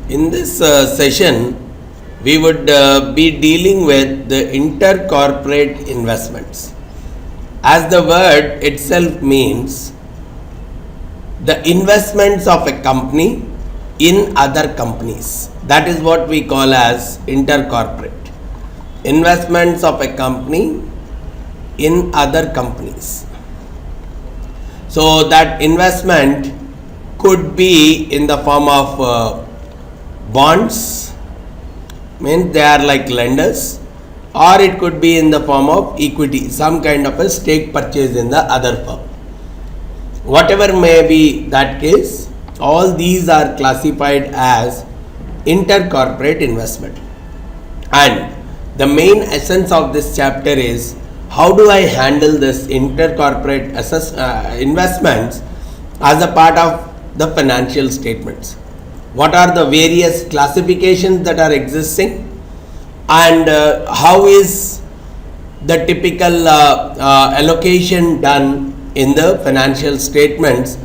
In this session, we would be dealing with the intercorporate investments. As the word itself means, the investments of a company in other companies. That is what we call as intercorporate. Investments of a company in other companies. So that investment could be in the form of bonds, means they are like lenders, or it could be in the form of equity, some kind of a stake purchase in the other firm. Whatever may be that case, all these are classified as intercorporate investment. And the main essence of this chapter is how do I handle this intercorporate investments as a part of the financial statements. What are the various classifications that are existing, and how is the typical allocation done in the financial statements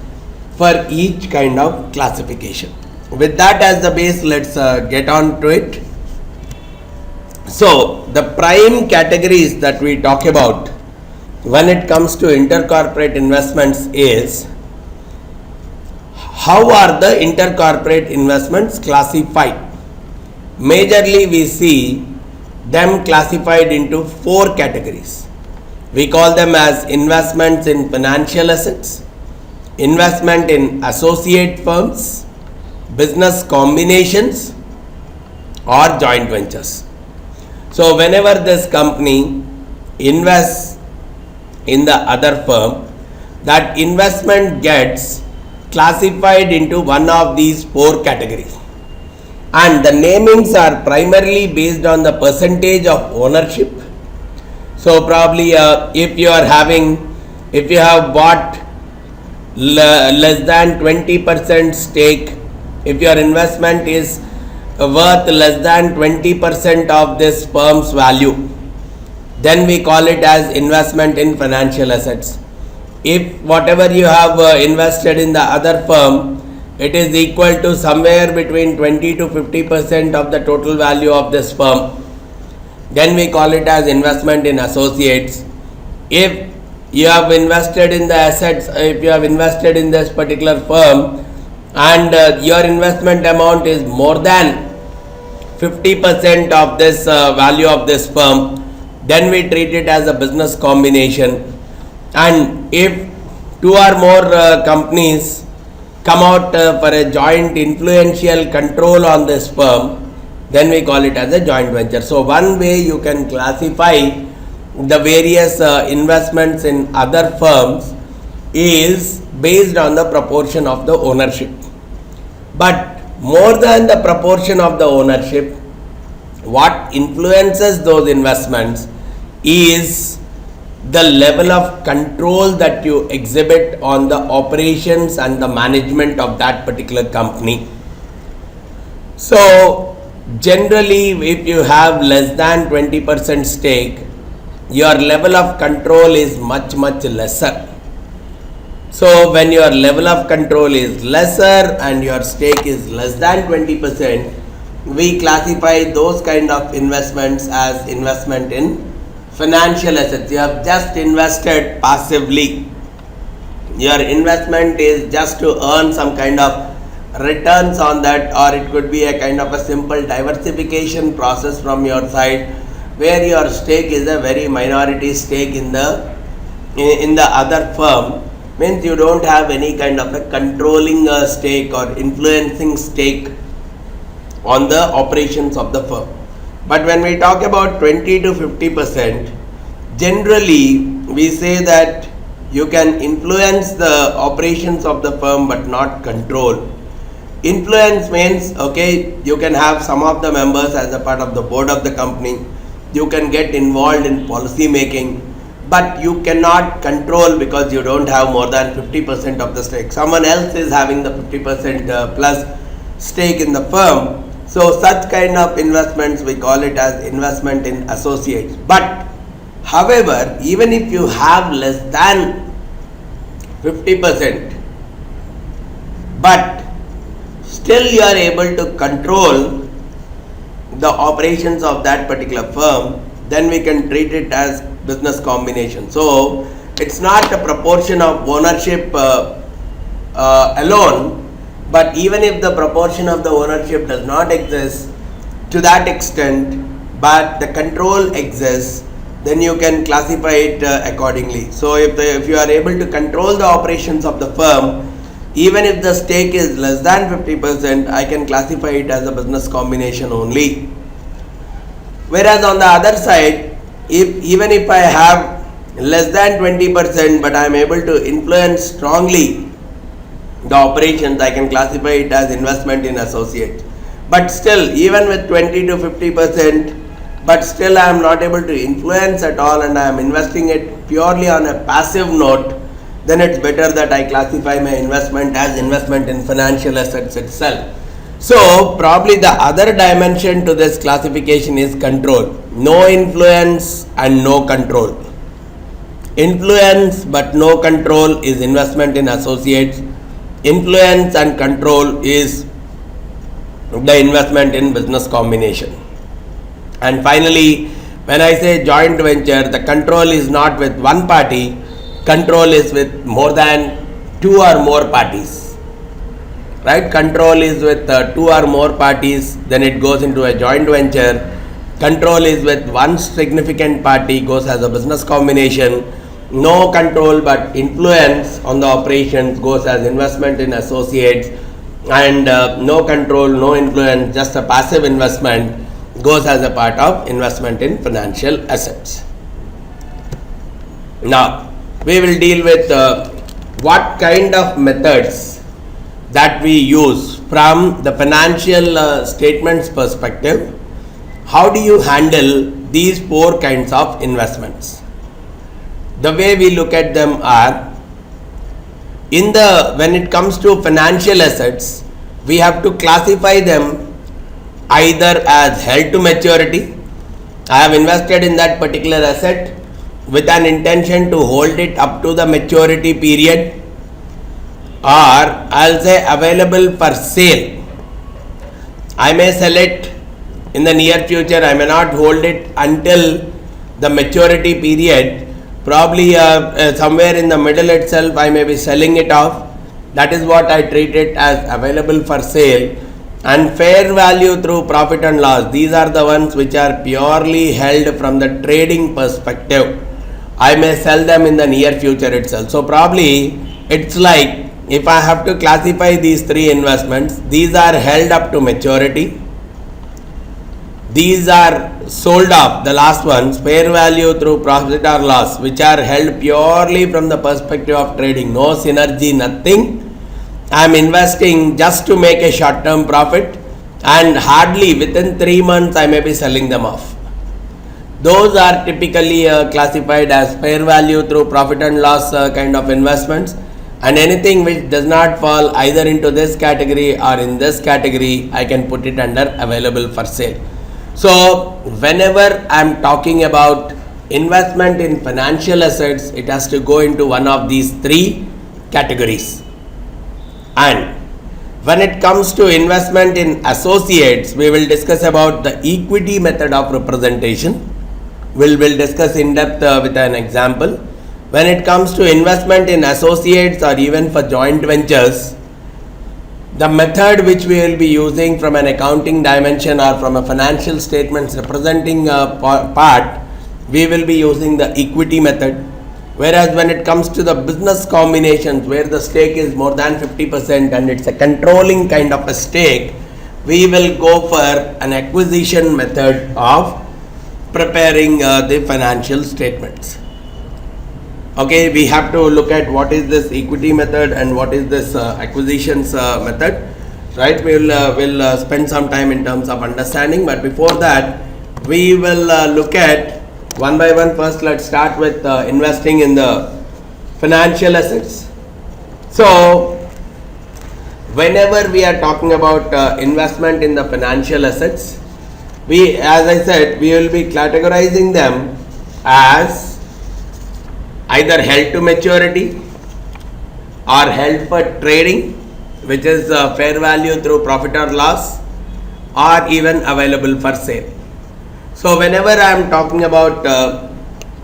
for each kind of classification. With that as the base, let's get on to it. So the prime categories that we talk about when it comes to intercorporate investments is how are the intercorporate investments classified. Majorly we see them classified into four categories. We call them as investments in financial assets, investment in associate firms, business combinations, or joint ventures. So whenever this company invests in the other firm, that investment gets classified into one of these four categories, and the namings are primarily based on the percentage of ownership. So probably if you have bought less than 20% stake, if your investment is worth less than 20% of this firm's value, then we call it as investment in financial assets. If whatever you have invested in the other firm, it is equal to somewhere between 20 to 50% of the total value of this firm, then we call it as investment in associates. If you have invested in the assets, if you have invested in this particular firm and your investment amount is more than 50% of this value of this firm, then we treat it as a business combination. And if two or more companies come out for a joint influential control on this firm, then we call it as a joint venture. So one way you can classify the various investments in other firms is based on the proportion of the ownership. But more than the proportion of the ownership, what influences those investments is the level of control that you exhibit on the operations and the management of that particular company. So generally, if you have less than 20% stake, your level of control is much lesser. So when your level of control is lesser and your stake is less than 20%, we classify those kind of investments as investment in financial assets. You have just invested passively. Your investment is just to earn some kind of returns on that, or it could be a kind of a simple diversification process from your side, where your stake is a very minority stake in the other firm. Means you don't have any kind of a controlling stake or influencing stake on the operations of the firm. But when we talk about 20 to 50%, generally we say that you can influence the operations of the firm but not control. Influence means, okay, you can have some of the members as a part of the board of the company, you can get involved in policy making, but you cannot control because you don't have more than 50% of the stake. Someone else is having the 50% plus stake in the firm. So such kind of investments, we call it as investment in associates. But however, even if you have less than 50%, but still you are able to control the operations of that particular firm, then we can treat it as business combination. So it's not a proportion of ownership alone, but even if the proportion of the ownership does not exist to that extent, but the control exists, then you can classify it accordingly. So if you are able to control the operations of the firm, even if the stake is less than 50%, I can classify it as a business combination only. Whereas on the other side, even if I have less than 20%, but I am able to influence strongly the operations, I can classify it as investment in associate. But still, even with 20 to 50%, but still I am not able to influence at all and I am investing it purely on a passive note, then it's better that I classify my investment as investment in financial assets itself. So probably the other dimension to this classification is control. No influence and no control. Influence but no control is investment in associates. Influence and control is the investment in business combination. And finally, when I say joint venture, the control is not with one party, control is with more than two or more parties. Right? Control is with two or more parties, then it goes into a joint venture. Control is with one significant party, goes as a business combination. No control but influence on the operations goes as investment in associates. And no control, no influence, just a passive investment goes as a part of investment in financial assets. Now, we will deal with what kind of methods that we use from the financial statements perspective. How do you handle these four kinds of investments? The way we look at them are, when it comes to financial assets, we have to classify them either as held to maturity. I have invested in that particular asset with an intention to hold it up to the maturity period, or I'll say available for sale. I may sell it in the near future, I may not hold it until the maturity period. Probably somewhere in the middle itself I may be selling it off. That is what I treat it as available for sale. And fair value through profit and loss, these are the ones which are purely held from the trading perspective. I may sell them in the near future itself. So probably it's like, if I have to classify these three investments, these are held up to maturity, these are sold off, the last ones, fair value through profit or loss, which are held purely from the perspective of trading, no synergy, nothing. I am investing just to make a short term profit, and hardly within 3 months I may be selling them off. Those are typically classified as fair value through profit and loss kind of investments, and anything which does not fall either into this category or in this category, I can put it under available for sale. So whenever I am talking about investment in financial assets, it has to go into one of these three categories. And when it comes to investment in associates, we will discuss about the equity method of representation. We'll discuss in depth with an example. When it comes to investment in associates or even for joint ventures, the method which we will be using from an accounting dimension or from a financial statements representing part, we will be using the equity method. Whereas when it comes to the business combinations where the stake is more than 50% and it's a controlling kind of a stake, we will go for an acquisition method of preparing the financial statements. Okay, we have to look at what is this equity method and what is this acquisitions method, right? We'll spend some time in terms of understanding, but before that we will look at one by one. First, let's start with investing in the financial assets. So whenever we are talking about investment in the financial assets, as I said, we will be categorizing them as either held to maturity or held for trading, which is fair value through profit or loss, or even available for sale. So whenever I am talking about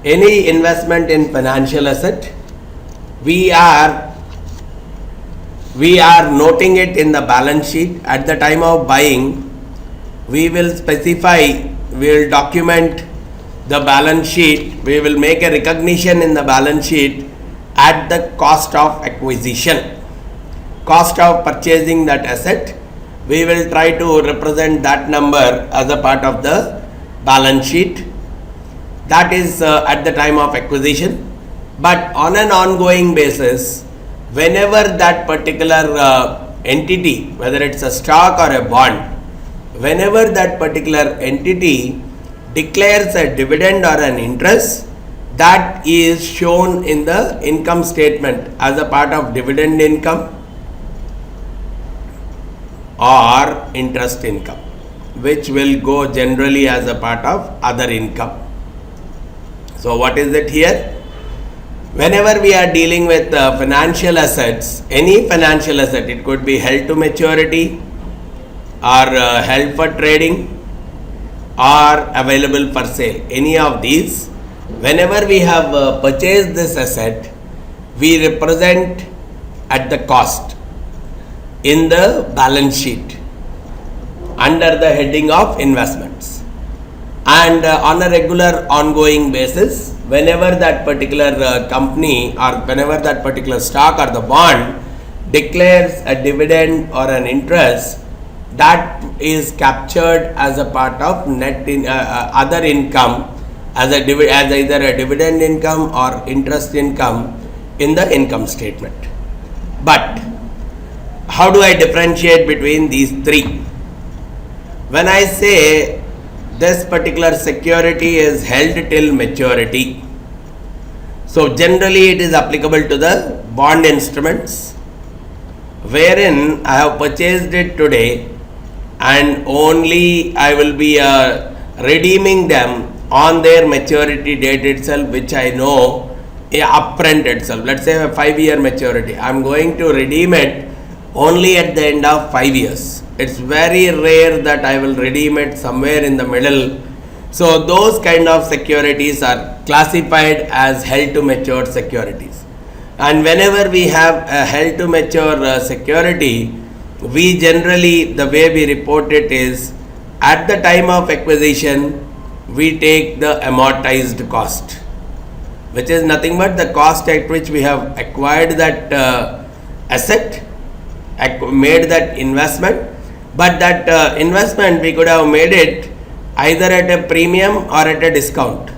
any investment in financial asset, we are noting it in the balance sheet. At the time of buying, we will specify, we will document the balance sheet, we will make a recognition in the balance sheet at the cost of acquisition, cost of purchasing that asset. We will try to represent that number as a part of the balance sheet. That is at the time of acquisition. But on an ongoing basis, whenever that particular entity, whether it's a stock or a bond, whenever that particular entity declares a dividend or an interest, that is shown in the income statement as a part of dividend income or interest income, which will go generally as a part of other income. So what is it here? Whenever we are dealing with financial assets, any financial asset, it could be held to maturity or held for trading or available for sale, any of these, whenever we have purchased this asset, we represent at the cost in the balance sheet under the heading of investments. And on a regular ongoing basis, whenever that particular company or whenever that particular stock or the bond declares a dividend or an interest, that is captured as a part of net other income as either a dividend income or interest income in the income statement. But how do I differentiate between these three? When I say this particular security is held till maturity, so generally it is applicable to the bond instruments, wherein I have purchased it today and only I will be redeeming them on their maturity date itself, which I know upfront itself. Let's say a 5-year maturity, I am going to redeem it only at the end of 5 years. It's very rare that I will redeem it somewhere in the middle. So those kind of securities are classified as held to mature securities. And whenever we have a held to mature security, we generally, the way we report it is, at the time of acquisition, we take the amortized cost, which is nothing but the cost at which we have acquired that asset, made that investment. But that investment, we could have made it either at a premium or at a discount,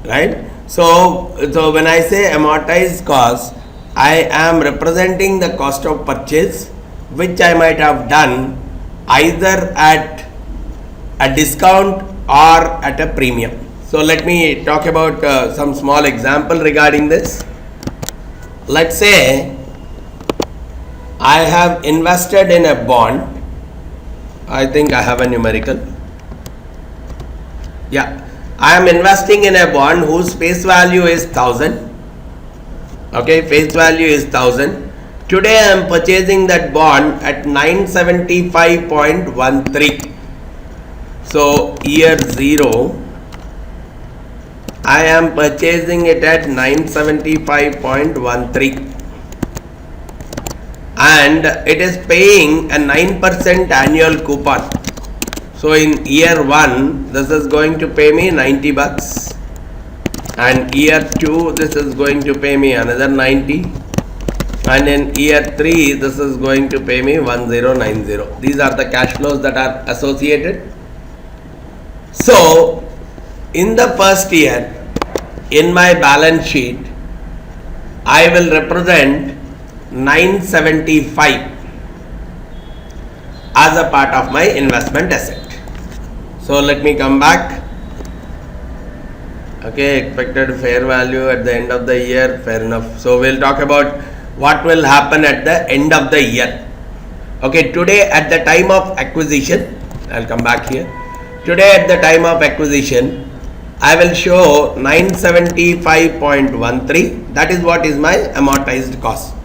right? So when I say amortized cost, I am representing the cost of purchase, which I might have done either at a discount or at a premium. So let me talk about some small example regarding this. Let's say I have invested in a bond. I think I have a numerical. Yeah, I am investing in a bond whose face value is 1000. Okay, face value is 1000. Today I am purchasing that bond at 975.13. So year 0, I am purchasing it at 975.13. And it is paying a 9% annual coupon. So in year 1, this is going to pay me 90 bucks. And year 2, this is going to pay me another 90. And in year 3, this is going to pay me 1090. These are the cash flows that are associated. So in the first year, in my balance sheet, I will represent 975 as a part of my investment asset. So let me come back. Okay, expected fair value at the end of the year, fair enough. So we'll talk about what will happen at the end of the year. Okay, today at the time of acquisition, I'll come back here. Today at the time of acquisition, I will show 975.13. That is what is my amortized cost.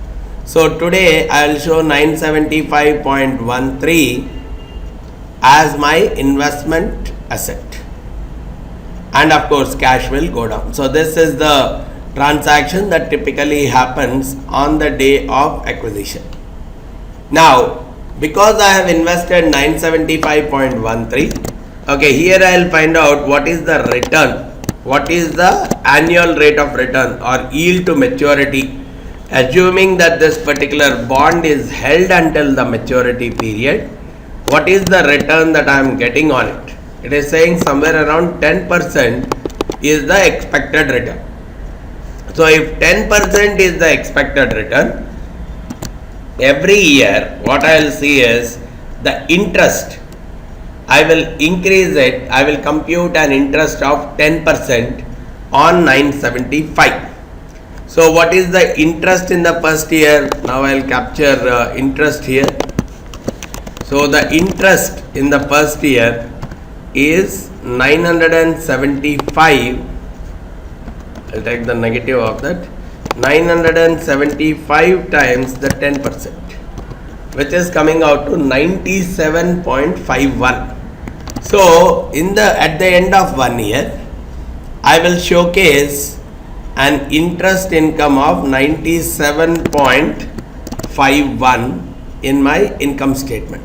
So today I will show 975.13 as my investment asset, and of course cash will go down. So this is the transaction that typically happens on the day of acquisition. Now because I have invested 975.13, okay, here I will find out what is the return, what is the annual rate of return or yield to maturity, assuming that this particular bond is held until the maturity period. What is the return that I am getting on it? It is saying somewhere around 10% is the expected return. So if 10% is the expected return, every year what I will see is the interest. I will increase it. I will compute an interest of 10% on 975. So what is the interest in the first year? Now I will capture interest here. So the interest in the first year is 975. I'll take the negative of that. 975 times the 10%, which is coming out to 97.51. So at the end of 1 year, I will showcase an interest income of 97.51 in my income statement.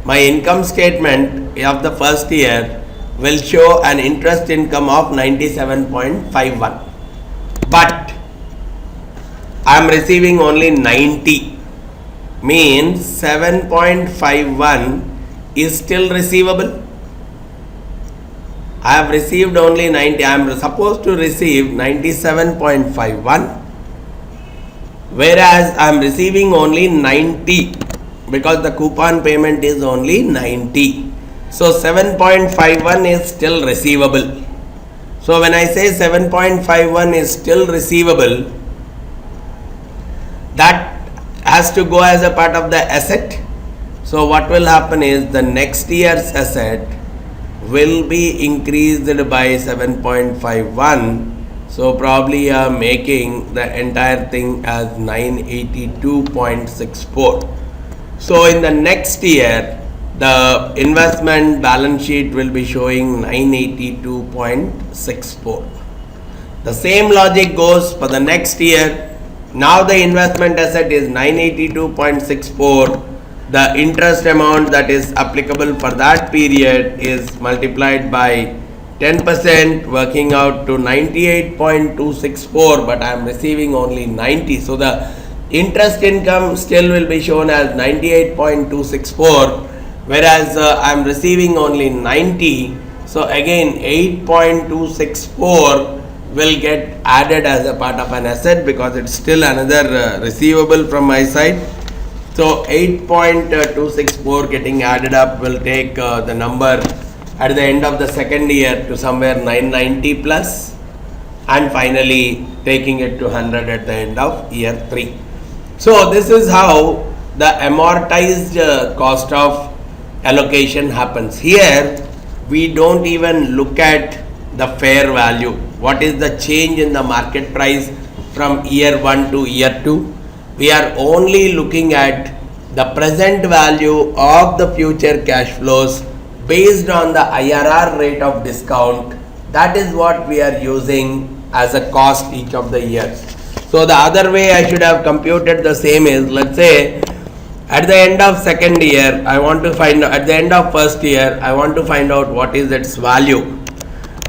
My income statement of the first year will show an interest income of 97.51, but I am receiving only 90, means 7.51 is still receivable. I have received only 90. I am supposed to receive 97.51, whereas I am receiving only 90 because the coupon payment is only 90. So 7.51 is still receivable. So when I say 7.51 is still receivable, that has to go as a part of the asset. So what will happen is the next year's asset will be increased by 7.51. So probably you are making the entire thing as 982.64. So in the next year, the investment balance sheet will be showing 982.64. The same logic goes for the next year. Now the investment asset is 982.64. The interest amount that is applicable for that period is multiplied by 10%, working out to 98.264, but I am receiving only 90. So the interest income still will be shown as 98.264, whereas I am receiving only 90. So again 8.264 will get added as a part of an asset because it's still another receivable from my side. So 8.264 getting added up will take the number at the end of the second year to somewhere 990 plus, and finally taking it to 100 at the end of year 3. So this is how the amortized cost of allocation happens. Here we don't even look at the fair value. What is the change in the market price from year 1 to year 2? We are only looking at the present value of the future cash flows based on the IRR rate of discount. That is what we are using as a cost each of the years. So the other way I should have computed the same is, let's say at the end of second year I want to find out, at the end of first year I want to find out what is its value.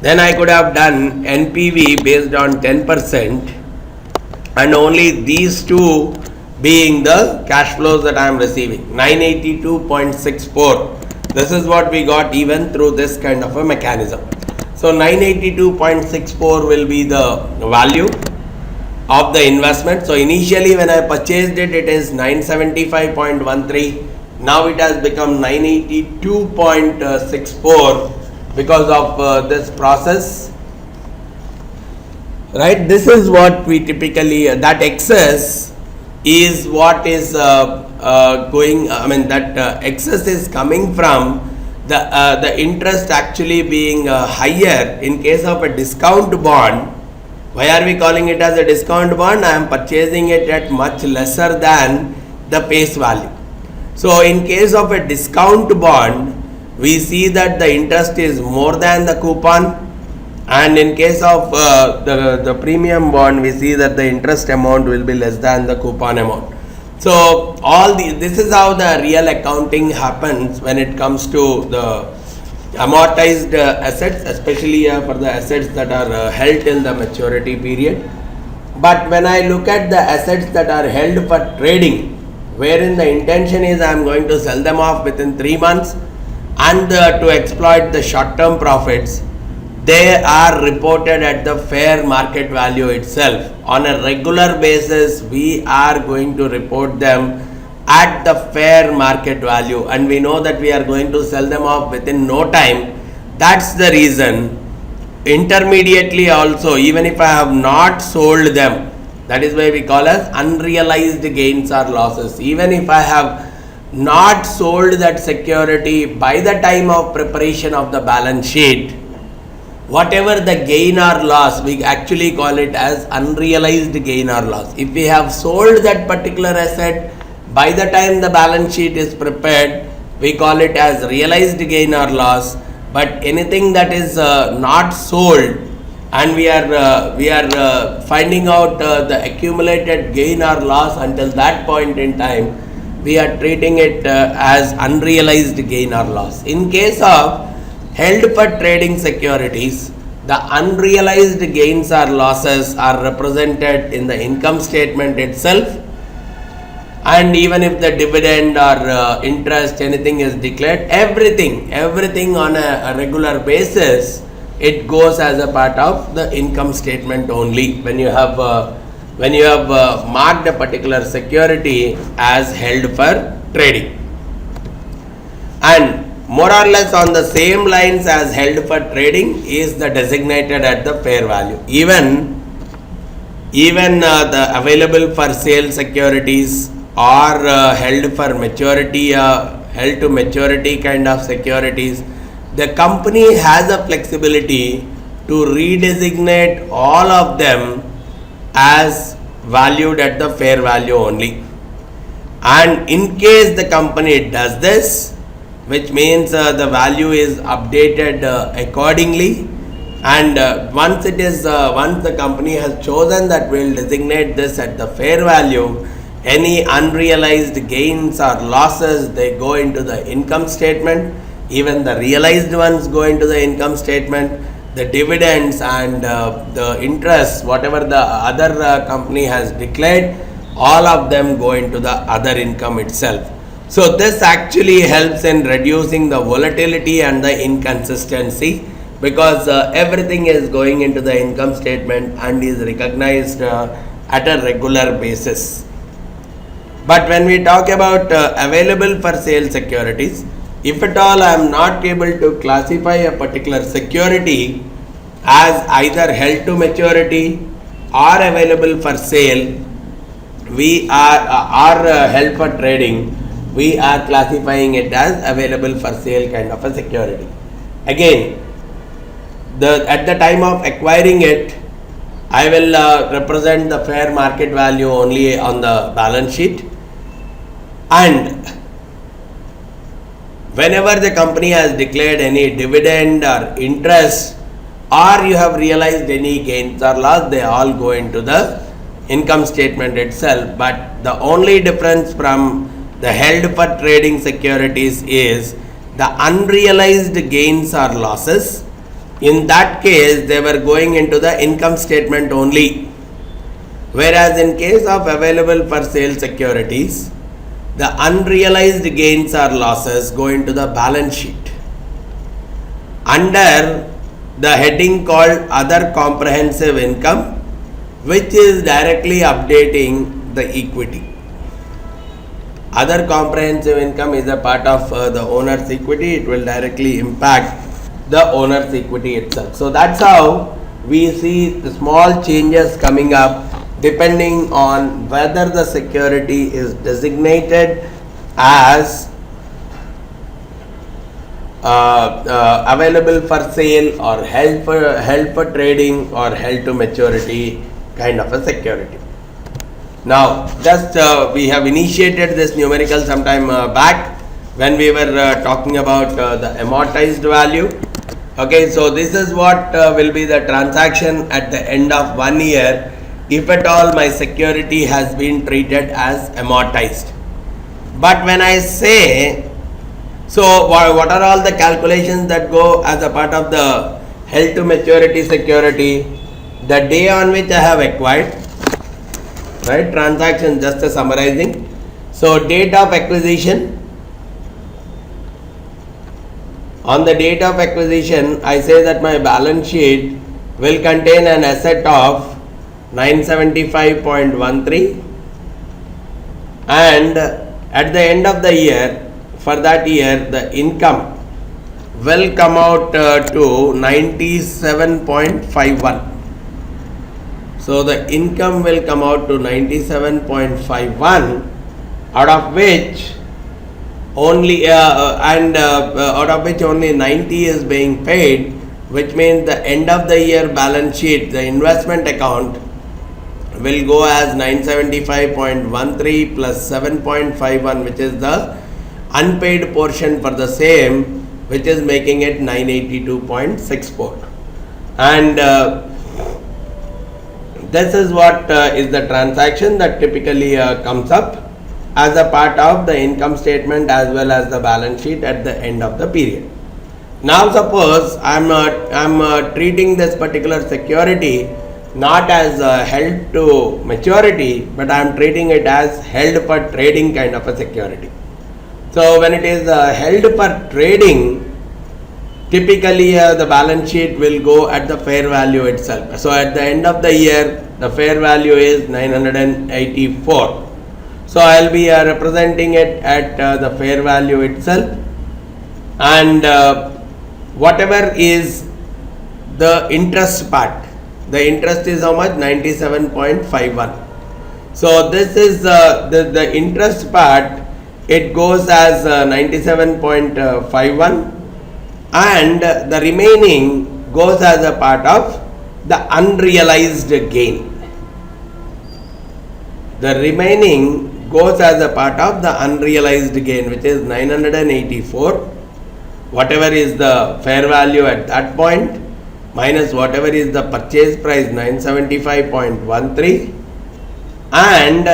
Then I could have done NPV based on 10%, and only these two being the cash flows that I am receiving, 982.64. This is what we got even through this kind of a mechanism. So 982.64 will be the value of the investment. So initially when I purchased it, it is 975.13. Now it has become 982.64 because of this process. Right? This is what we typically, that excess is what is excess is coming from the interest actually being higher in case of a discount bond. Why are we calling it as a discount bond? I am purchasing it at much lesser than the face value. So in case of a discount bond, we see that the interest is more than the coupon, and in case of the premium bond, we see that the interest amount will be less than the coupon amount. So this is how the real accounting happens when it comes to the amortized assets, especially for the assets that are held till the maturity period. But when I look at the assets that are held for trading, wherein the intention is I am going to sell them off within 3 months and to exploit the short term profits, they are reported at the fair market value itself. On a regular basis, we are going to report them at the fair market value, and we know that we are going to sell them off within no time. That's the reason intermediately also, even if I have not sold them, that is why we call as unrealized gains or losses. Even if I have not sold that security by the time of preparation of the balance sheet, whatever the gain or loss, we actually call it as unrealized gain or loss. If we have sold that particular asset by the time the balance sheet is prepared, we call it as realized gain or loss. But anything that is not sold and we are finding out the accumulated gain or loss until that point in time, we are treating it as unrealized gain or loss. In case of held for trading securities, the unrealized gains or losses are represented in the income statement itself, and even if the dividend or interest, anything is declared, everything on a regular basis, it goes as a part of the income statement only when you have marked a particular security as held for trading. And more or less on the same lines as held for trading is the designated at the fair value. Even the available for sale securities or held for maturity, held to maturity kind of securities, the company has a flexibility to redesignate all of them as valued at the fair value only. And in case the company does this, which means the value is updated accordingly, and once the company has chosen that will designate this at the fair value, any unrealized gains or losses, they go into the income statement. Even the realized ones go into the income statement. The dividends and the interest, whatever the other company has declared, all of them go into the other income itself. So this actually helps in reducing the volatility and the inconsistency, because everything is going into the income statement and is recognized at a regular basis. But when we talk about available for sale securities, if at all I am not able to classify a particular security as either held to maturity or available for sale, we are held for trading, we are classifying it as available for sale kind of a security. Again, at the time of acquiring it, I will represent the fair market value only on the balance sheet, and whenever the company has declared any dividend or interest, or you have realized any gains or loss, they all go into the income statement itself. But the only difference from the held for trading securities is the unrealized gains or losses. In that case, they were going into the income statement only, whereas in case of available for sale securities, the unrealized gains or losses go into the balance sheet under the heading called other comprehensive income, which is directly updating the equity. Other comprehensive income is a part of the owner's equity. It will directly impact the owner's equity itself. So that's how we see the small changes coming up depending on whether the security is designated as available for sale or held for trading or held to maturity kind of a security. Now, just we have initiated this numerical sometime back when we were talking about the amortized value. Okay, so this is what will be the transaction at the end of 1 year if at all my security has been treated as amortized. But when I say, so what are all the calculations that go as a part of the held to maturity security? The day on which I have acquired, right? Transaction, just a summarizing. So date of acquisition. On the date of acquisition, I say that my balance sheet will contain an asset of 975.13, and at the end of the year, for that year, the income will come out to 97.51. So the income will come out to 97.51, out of which only only 90 is being paid, which means the end of the year balance sheet, the investment account will go as 975.13 plus 7.51, which is the unpaid portion for the same, which is making it 982.64. And this is what is the transaction that typically comes up as a part of the income statement as well as the balance sheet at the end of the period. Now suppose I'm treating this particular security not as held to maturity, but I'm treating it as held for trading kind of a security. So when it is held for trading, typically the balance sheet will go at the fair value itself. So at the end of the year, the fair value is 984. So I'll be representing it at the fair value itself, and whatever is the interest part, the interest is how much? 97.51. So this is the interest part, it goes as 97.51, and the remaining goes as a part of the unrealized gain. The remaining goes as a part of the unrealized gain, which is 984, whatever is the fair value at that point, minus whatever is the purchase price 975.13, and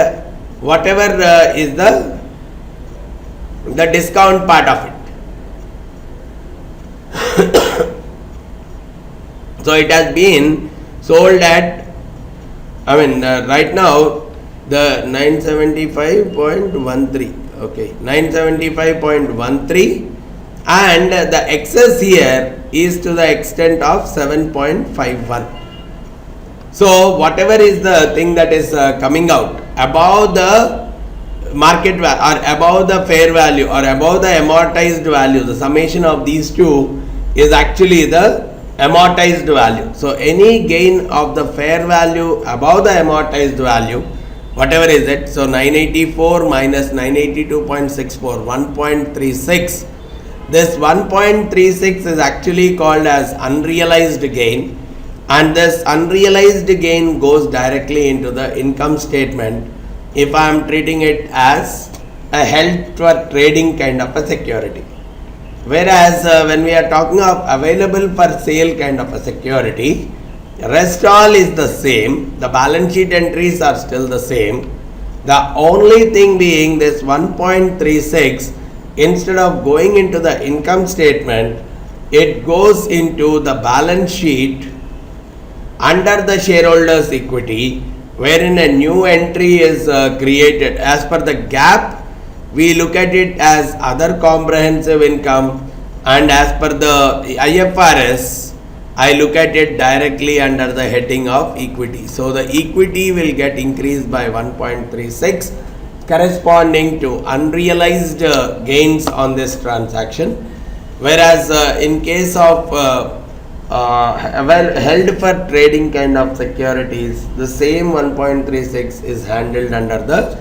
whatever is the discount part of it. So it has been sold at, right now the 975.13, okay, 975.13, and the excess here is to the extent of 7.51. So whatever is the thing that is coming out above the market value or above the fair value or above the amortized value, the summation of these two is actually the amortized value. So any gain of the fair value above the amortized value, whatever is it, so 984 minus 982.64, 1.36. This 1.36 is actually called as unrealized gain, and this unrealized gain goes directly into the income statement if I am treating it as a held for trading kind of a security. Whereas when we are talking of available for sale kind of a security, rest all is the same, the balance sheet entries are still the same. The only thing being this 1.36, instead of going into the income statement, it goes into the balance sheet under the shareholders equity, wherein a new entry is created. As per the GAAP, we look at it as other comprehensive income, and as per the IFRS, I look at it directly under the heading of equity. So the equity will get increased by 1.36 corresponding to unrealized gains on this transaction, whereas in case of held for trading kind of securities, the same 1.36 is handled under the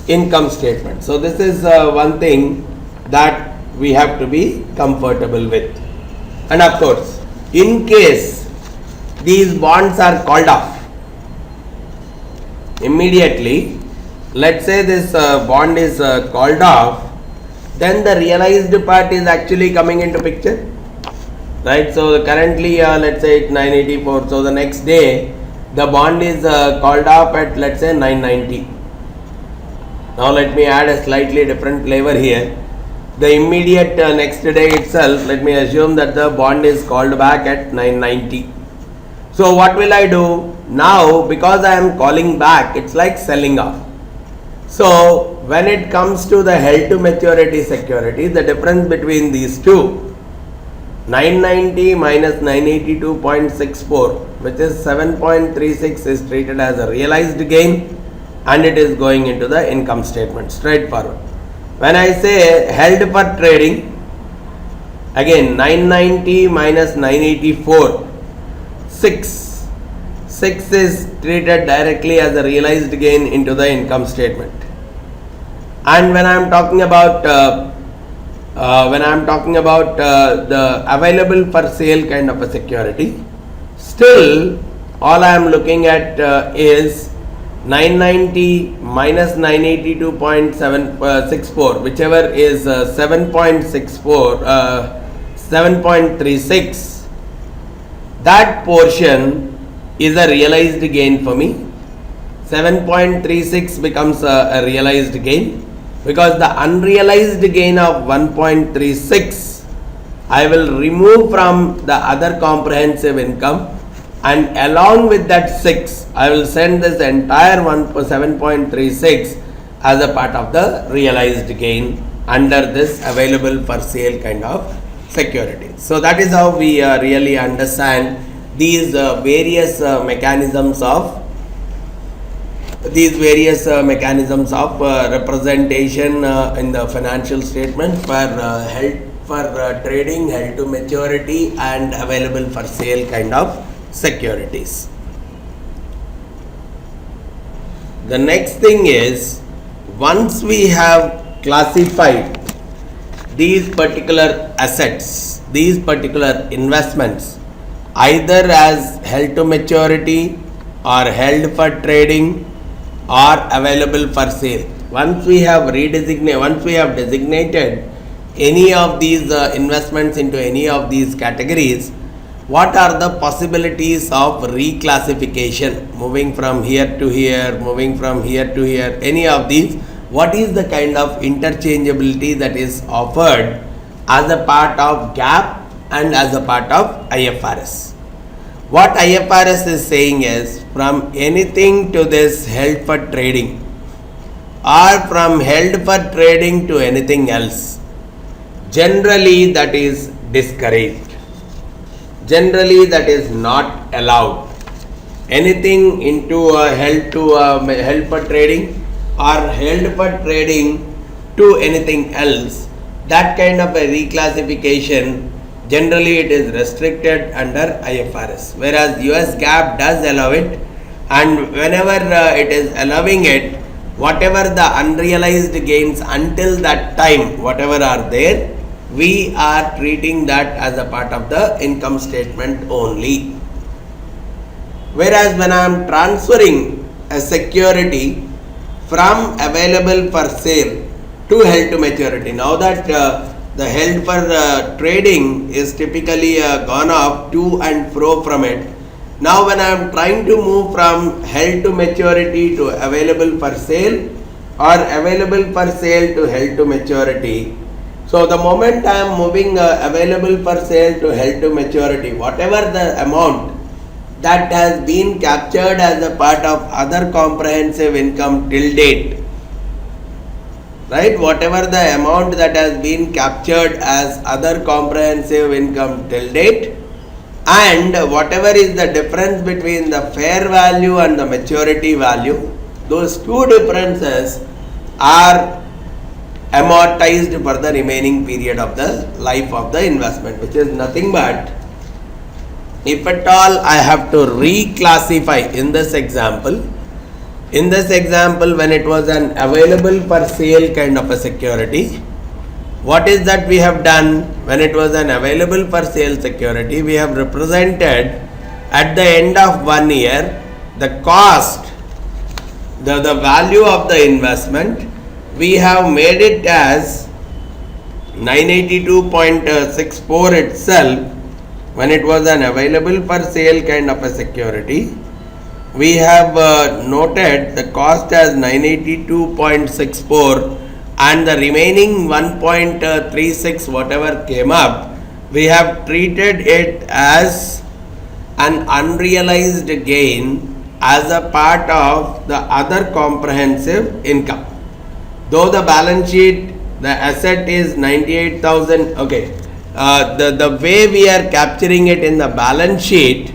income statement. So this is one thing that we have to be comfortable with. And of course, in case these bonds are called off immediately, let's say this bond is called off, then the realized part is actually coming into picture, right? So currently let's say it's 984, so the next day the bond is called off at, let's say, 990. Now let me add a slightly different flavor here. The immediate next day itself, let me assume that the bond is called back at 990. So what will I do? Now because I am calling back, it's like selling off. So when it comes to the held to maturity security, the difference between these two, 990 minus 982.64, which is 7.36, is treated as a realized gain and it is going into the income statement straightforward. When I say held for trading, again 990 minus 984, 6 is treated directly as a realized gain into the income statement. And when I am talking about the available for sale kind of a security, still all I am looking at is 990 minus 982.64, whichever is 7.36. That portion is a realized gain for me. 7.36 becomes a realized gain, because the unrealized gain of 1.36 I will remove from the other comprehensive income, and along with that 6 I will send this entire 7.36 as a part of the realized gain under this available for sale kind of security. So that is how we really understand these various mechanisms of representation in the financial statement for trading, held to maturity and available for sale kind of securities. The next thing is, once we have classified these particular assets, these particular investments, either as held to maturity or held for trading or available for sale, once we have designated any of these investments into any of these categories, what are the possibilities of reclassification, moving from here to here, moving from here to here, any of these? What is the kind of interchangeability that is offered as a part of GAAP and as a part of IFRS? What IFRS is saying is, from anything to this held for trading or from held for trading to anything else, generally that is discouraged. Generally that is not allowed. Anything into held for trading or held for trading to anything else, that kind of a reclassification, generally it is restricted under IFRS, whereas US GAAP does allow it, and whenever it is allowing it, whatever the unrealized gains until that time, whatever are there, we are treating that as a part of the income statement only. Whereas when I am transferring a security from available for sale to held to maturity, now that the held for trading is typically gone off to and fro from it, now when I am trying to move from held to maturity to available for sale or available for sale to held to maturity, so the moment I am moving available for sale to held to maturity, whatever the amount that has been captured as a part of other comprehensive income till date, right, whatever the amount that has been captured as other comprehensive income till date, and whatever is the difference between the fair value and the maturity value, those two differences are amortized for the remaining period of the life of the investment, which is nothing but, if at all I have to reclassify in this example, when it was an available for sale kind of a security, what is that we have done? When it was an available for sale security, we have represented at the end of 1 year the cost, the value of the investment. We have made it as 982.64 itself when it was an available for sale kind of a security. We have noted the cost as 982.64 and the remaining 1.36 whatever came up, we have treated it as an unrealized gain as a part of the other comprehensive income. Though the balance sheet, the asset is 98,000. Okay, the way we are capturing it in the balance sheet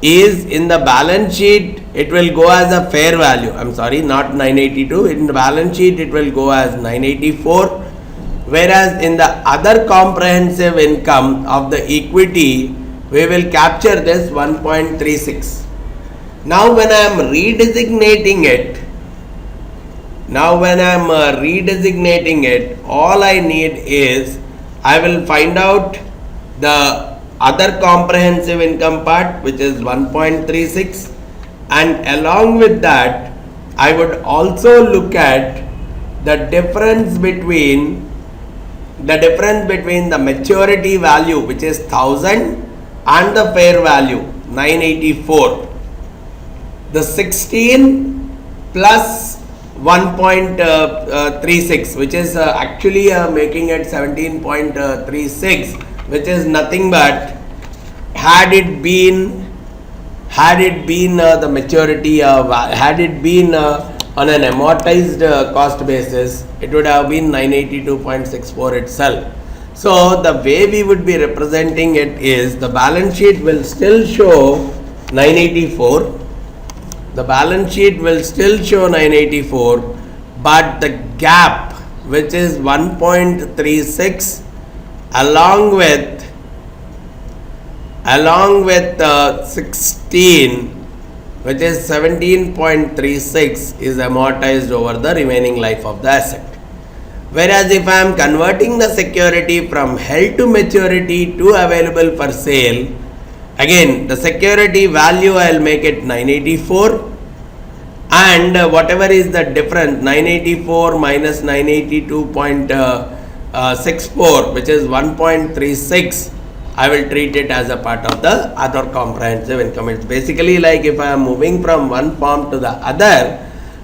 is, in the balance sheet it will go as a fair value. I'm sorry, not 982. In the balance sheet it will go as 984. Whereas in the other comprehensive income of the equity, we will capture this 1.36. Now when I am redesignating it, all I need is, I will find out the other comprehensive income part, which is 1.36, and along with that I would also look at the difference between the maturity value, which is 1000, and the fair value 984. The 16 plus 1.36, which is actually making it 17.36, which is nothing but, had it been the maturity, had it been on an amortized cost basis, it would have been 982.64 itself. So the way we would be representing it is, the balance sheet will still show 984. The balance sheet will still show 984, but the gap, which is 1.36, along with 16, which is 17.36, is amortized over the remaining life of the asset. Whereas if I am converting the security from held to maturity to available for sale, again the security value I will make it 984, and whatever is the difference, 984 minus 982.64, which is 1.36, I will treat it as a part of the other comprehensive income. It's basically like if I am moving from one form to the other,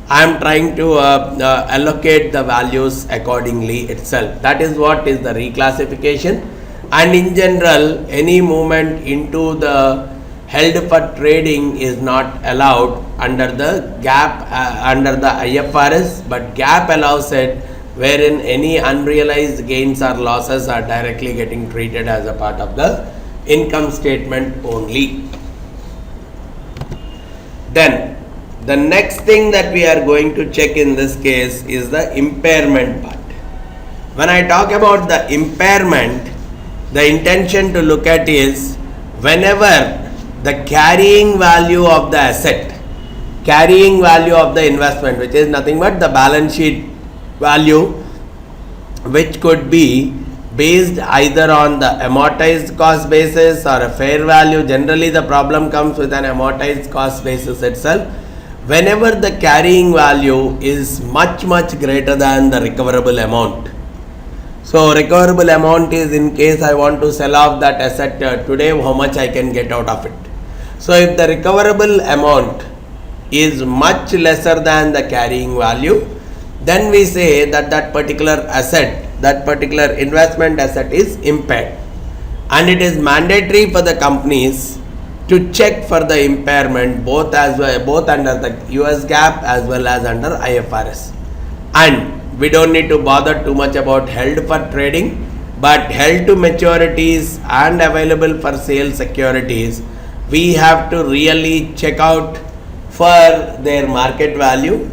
I am trying to allocate the values accordingly itself. That is what is the reclassification. And in general, any movement into the held for trading is not allowed under the GAAP, under the IFRS, but GAAP allows it, wherein any unrealized gains or losses are directly getting treated as a part of the income statement only. Then the next thing that we are going to check in this case is the impairment part. When I talk about the impairment, the intention to look at is, whenever the carrying value of the asset, carrying value of the investment, which is nothing but the balance sheet value, which could be based either on the amortized cost basis or a fair value. Generally the problem comes with an amortized cost basis itself. Whenever the carrying value is much greater than the recoverable amount. So recoverable amount is in case I want to sell off that asset today, how much I can get out of it. So if the recoverable amount is much lesser than the carrying value, then we say that that particular asset, that particular investment asset is impaired, and it is mandatory for the companies to check for the impairment both under the US GAAP as well as under IFRS. And we don't need to bother too much about held for trading, but held to maturities and available for sale securities, we have to really check out for their market value.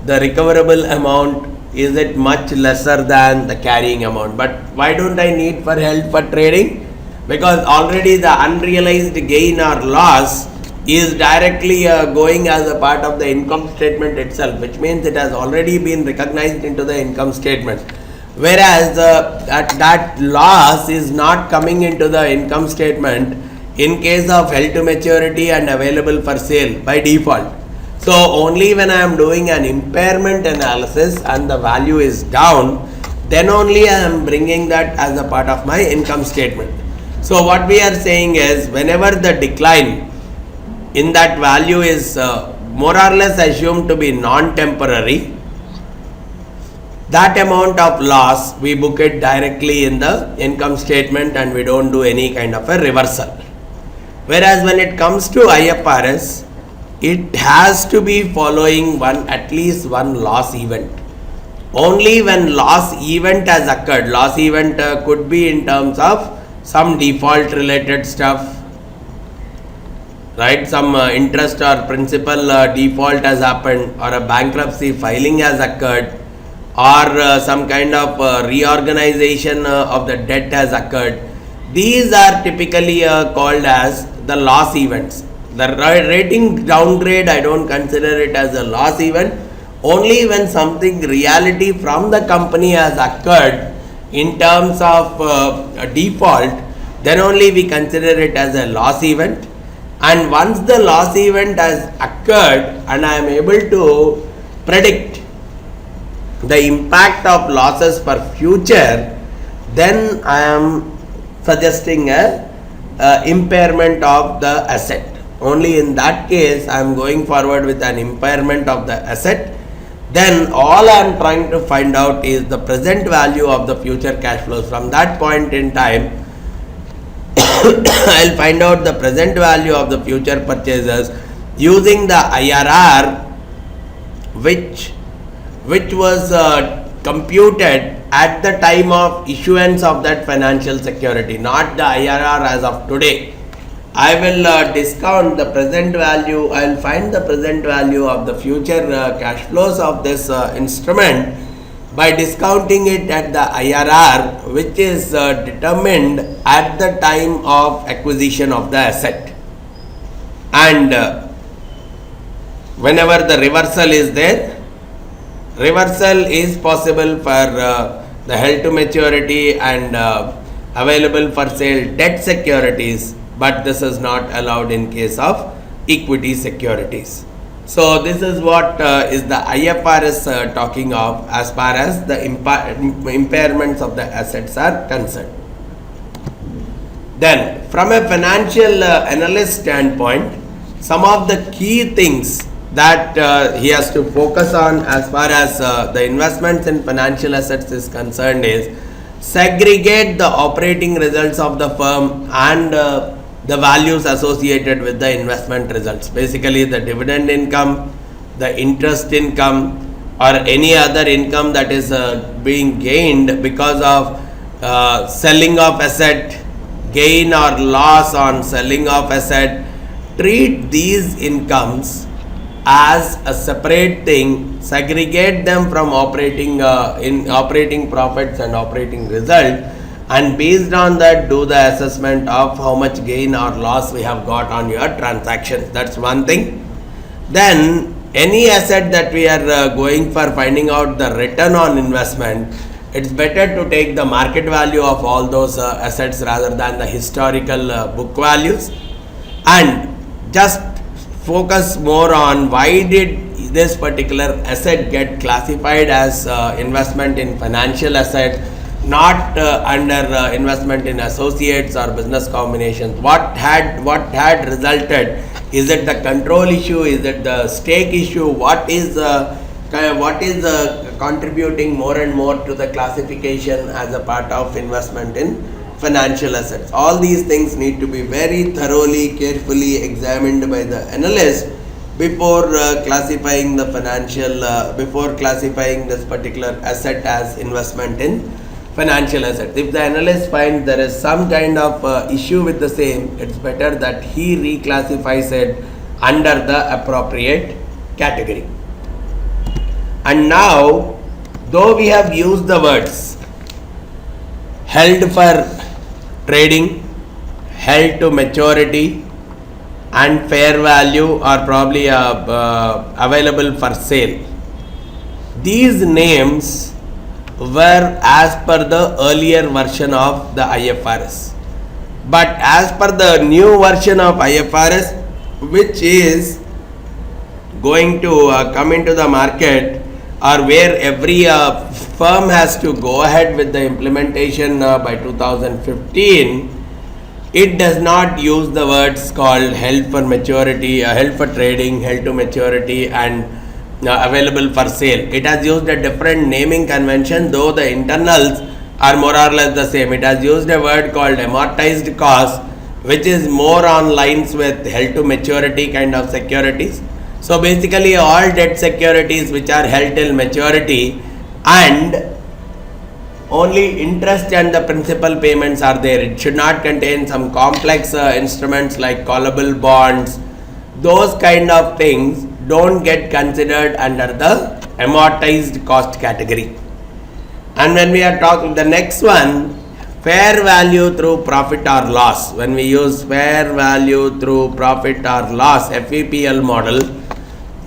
The recoverable amount, is it much lesser than the carrying amount? But why don't I need for held for trading? Because already the unrealized gain or loss is directly going as a part of the income statement itself, which means it has already been recognized into the income statement. whereas that loss is not coming into the income statement in case of held to maturity and available for sale by default. So only when I am doing an impairment analysis and the value is down, then only I am bringing that as a part of my income statement. So what we are saying is, whenever the decline in that value is more or less assumed to be non-temporary, that amount of loss we book it directly in the income statement and we don't do any kind of a reversal. Whereas when it comes to IFRS, it has to be following at least one loss event. Only when loss event has occurred, loss event could be in terms of some default related stuff, right? Some interest or principal default has happened, or a bankruptcy filing has occurred, or some kind of reorganization of the debt has occurred. These are typically called as the loss events. The rating downgrade, I don't consider it as a loss event. Only when something reality from the company has occurred in terms of a default, then only we consider it as a loss event. And once the loss event has occurred and I am able to predict the impact of losses for future, then I am suggesting a impairment of the asset. Only in that case I am going forward with an impairment of the asset. Then all I am trying to find out is the present value of the future cash flows. From that point in time, I will find out the present value of the future purchases using the IRR which was computed at the time of issuance of that financial security, not the IRR as of today. I will discount the present value. I will find the present value of the future cash flows of this instrument by discounting it at the IRR, which is determined at the time of acquisition of the asset. And whenever the reversal is there, reversal is possible for the held to maturity and available for sale debt securities, but this is not allowed in case of equity securities. So this is what is the IFRS talking of as far as the impairments of the assets are concerned. Then from a financial analyst standpoint, some of the key things that he has to focus on as far as the investments in financial assets is concerned is segregate the operating results of the firm and the values associated with the investment results. Basically the dividend income, the interest income, or any other income that is being gained because of selling of asset, gain or loss on selling of asset. Treat these incomes as a separate thing, segregate them from operating in operating profits and operating result, and based on that do the assessment of how much gain or loss we have got on your transactions. That's one thing. Then any asset that we are going for finding out the return on investment, it's better to take the market value of all those assets rather than the historical book values, and just focus more on why did this particular asset get classified as investment in financial assets, not under investment in associates or business combinations. What had resulted? Is it the control issue? Is it the stake issue? What is contributing more and more to the classification as a part of investment in financial assets? All these things need to be very thoroughly, carefully examined by the analyst before classifying the before classifying this particular asset as investment in financial assets. If the analyst finds there is some kind of issue with the same, it's better that he reclassifies it under the appropriate category. And now, though we have used the words held for trading, held to maturity, and fair value, or probably available for sale, these names were as per the earlier version of the IFRS. But as per the new version of IFRS, which is going to come into the market, or where every firm has to go ahead with the implementation by 2015, it does not use the words called held for maturity, held for trading, held to maturity, and available for sale. It has used a different naming convention, though the internals are more or less the same. It has used a word called amortized cost, which is more on lines with held to maturity kind of securities. So basically all debt securities which are held till maturity and only interest and the principal payments are there. It should not contain some complex instruments like callable bonds. Those kind of things don't get considered under the amortized cost category. And when we are talking the next one, fair value through profit or loss. When we use fair value through profit or loss, FVPL model,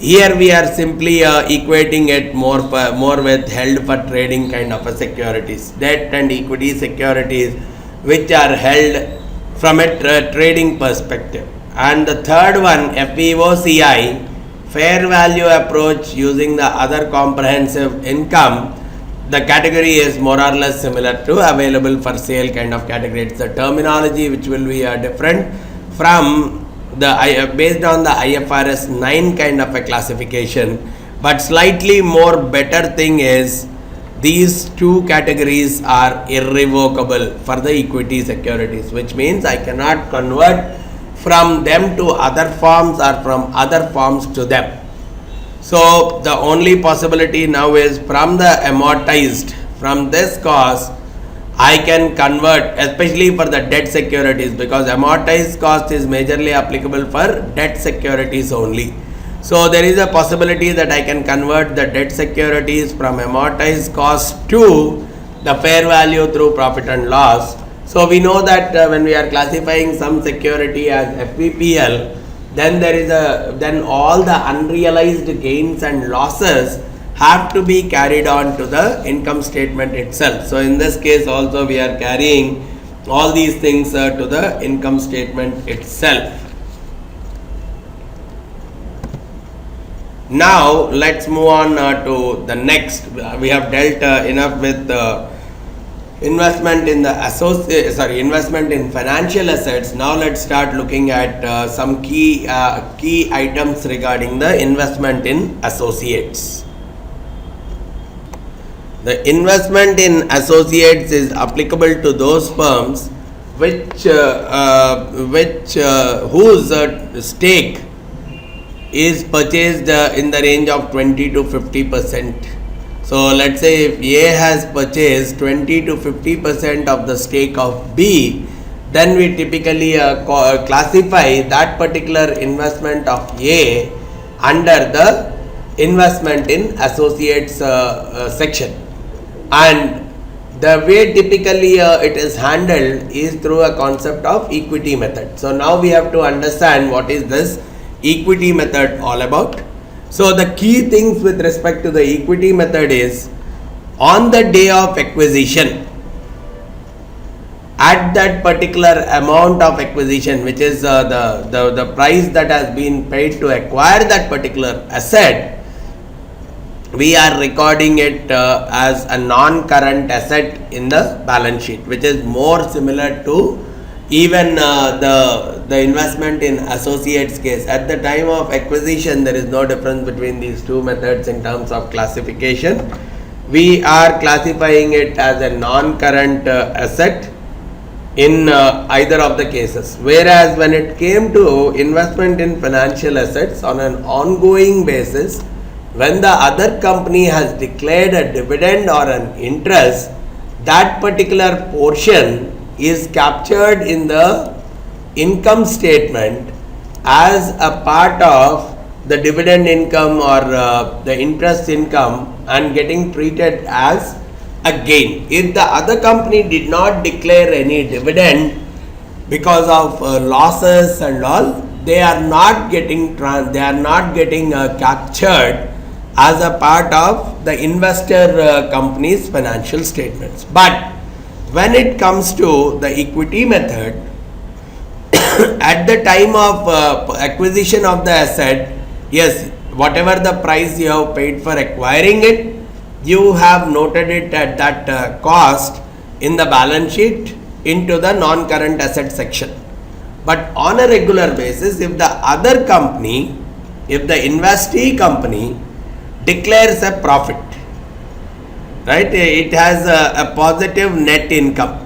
here we are simply equating it more with held for trading kind of a securities, debt and equity securities which are held from a trading perspective. And the third one, FVOCI, fair value approach using the other comprehensive income. The category is more or less similar to available for sale kind of category. It's the terminology which will be different from the based on the IFRS 9 kind of a classification, but slightly more better thing is these two categories are irrevocable for the equity securities, which means I cannot convert from them to other forms or from other forms to them. So the only possibility now is from the amortized, from this cost I can convert, especially for the debt securities, because amortized cost is majorly applicable for debt securities only. So there is a possibility that I can convert the debt securities from amortized cost to the fair value through profit and loss. So we know that when we are classifying some security as FVPL, then all the unrealized gains and losses have to be carried on to the income statement itself. So in this case also we are carrying all these things to the income statement itself. Now let's move on to the next. We have dealt enough with investment in the investment in financial assets. Now let's start looking at some key items regarding the investment in associates. The investment in associates is applicable to those firms whose stake is purchased in the range of 20 to 50%. So let's say if A has purchased 20 to 50% of the stake of B, then we typically classify that particular investment of A under the investment in associates section. And the way typically it is handled is through a concept of equity method. So now we have to understand what is this equity method all about. So the key things with respect to the equity method is, on the day of acquisition, at that particular amount of acquisition, which is the price that has been paid to acquire that particular asset, we are recording it as a non-current asset in the balance sheet, which is more similar to even the investment in associates case. At the time of acquisition, there is no difference between these two methods in terms of classification. We are classifying it as a non-current asset in either of the cases. Whereas when it came to investment in financial assets on an ongoing basis, when the other company has declared a dividend or an interest, that particular portion is captured in the income statement as a part of the dividend income or the interest income and getting treated as a gain. If the other company did not declare any dividend because of losses and all, they are not getting captured as a part of the investor company's financial statements. But when it comes to the equity method, at the time of acquisition of the asset, yes, whatever the price you have paid for acquiring it, you have noted it at that cost in the balance sheet into the non-current asset section. But on a regular basis, if the other company, if the investee company declares a profit, right, it has a positive net income.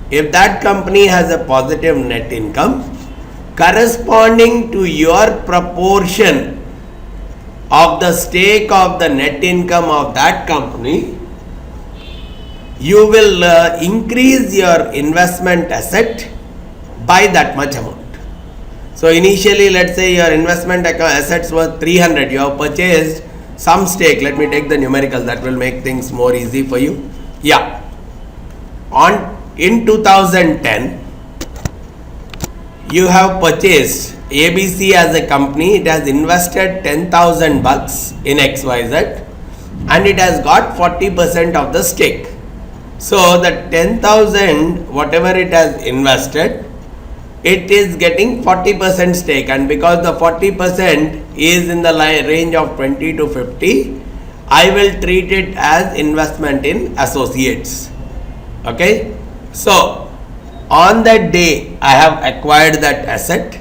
If that company has a positive net income, corresponding to your proportion of the stake of the net income of that company, you will increase your investment asset by that much amount. So initially, let's say your investment assets were 300, you have purchased some stake. Let me take the numerical, that will make things more easy for you. Yeah, in 2010, you have purchased ABC as a company. It has invested 10,000 bucks in XYZ and it has got 40% of the stake. So the 10,000, whatever it has invested, it is getting 40% stake, and because the 40% is in the range of 20 to 50, I will treat it as investment in associates. Okay. So on that day I have acquired that asset.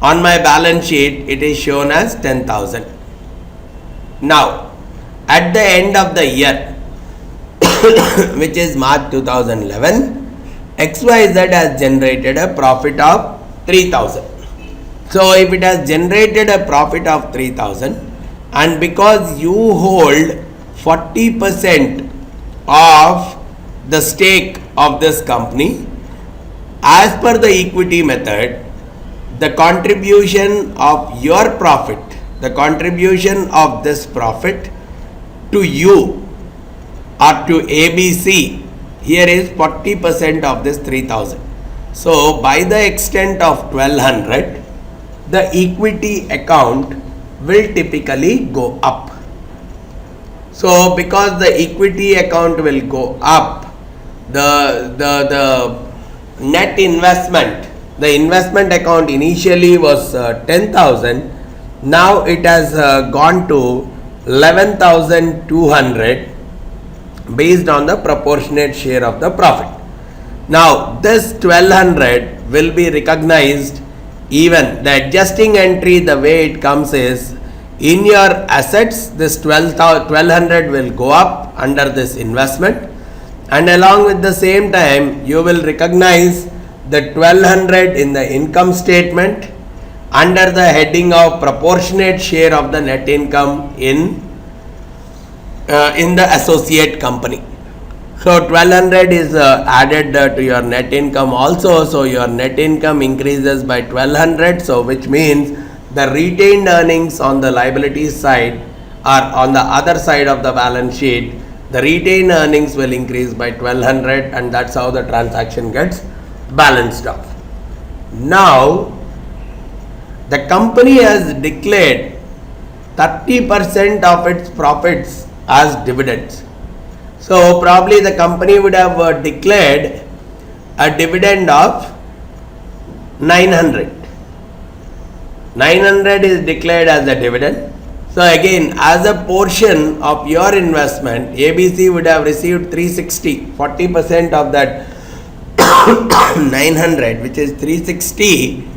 On my balance sheet it is shown as 10,000. Now at the end of the year, which is March 2011, XYZ has generated a profit of 3,000. So if it has generated a profit of 3,000, and because you hold 40% of the stake of this company, as per the equity method, the contribution of your profit, the contribution of this profit to you or to ABC, here is 40% of this 3,000. So by the extent of 1200, the equity account will typically go up. So because the equity account will go up, the net investment, the investment account initially was 10,000, now it has gone to 11,200 based on the proportionate share of the profit. Now this 1200 will be recognized, even the adjusting entry, the way it comes is, in your assets this 1200 will go up under this investment, and along with the same time you will recognize the 1200 in the income statement under the heading of proportionate share of the net income in the associate company. So 1200 is added to your net income also, so your net income increases by 1200, so which means the retained earnings on the liability side, or on the other side of the balance sheet, the retained earnings will increase by 1200, and that's how the transaction gets balanced off. Now the company has declared 30% of its profits as dividends. So probably the company would have declared a dividend of 900. 900 is declared as a dividend. So again, as a portion of your investment, ABC would have received 360, 40% of that 900, which is 360,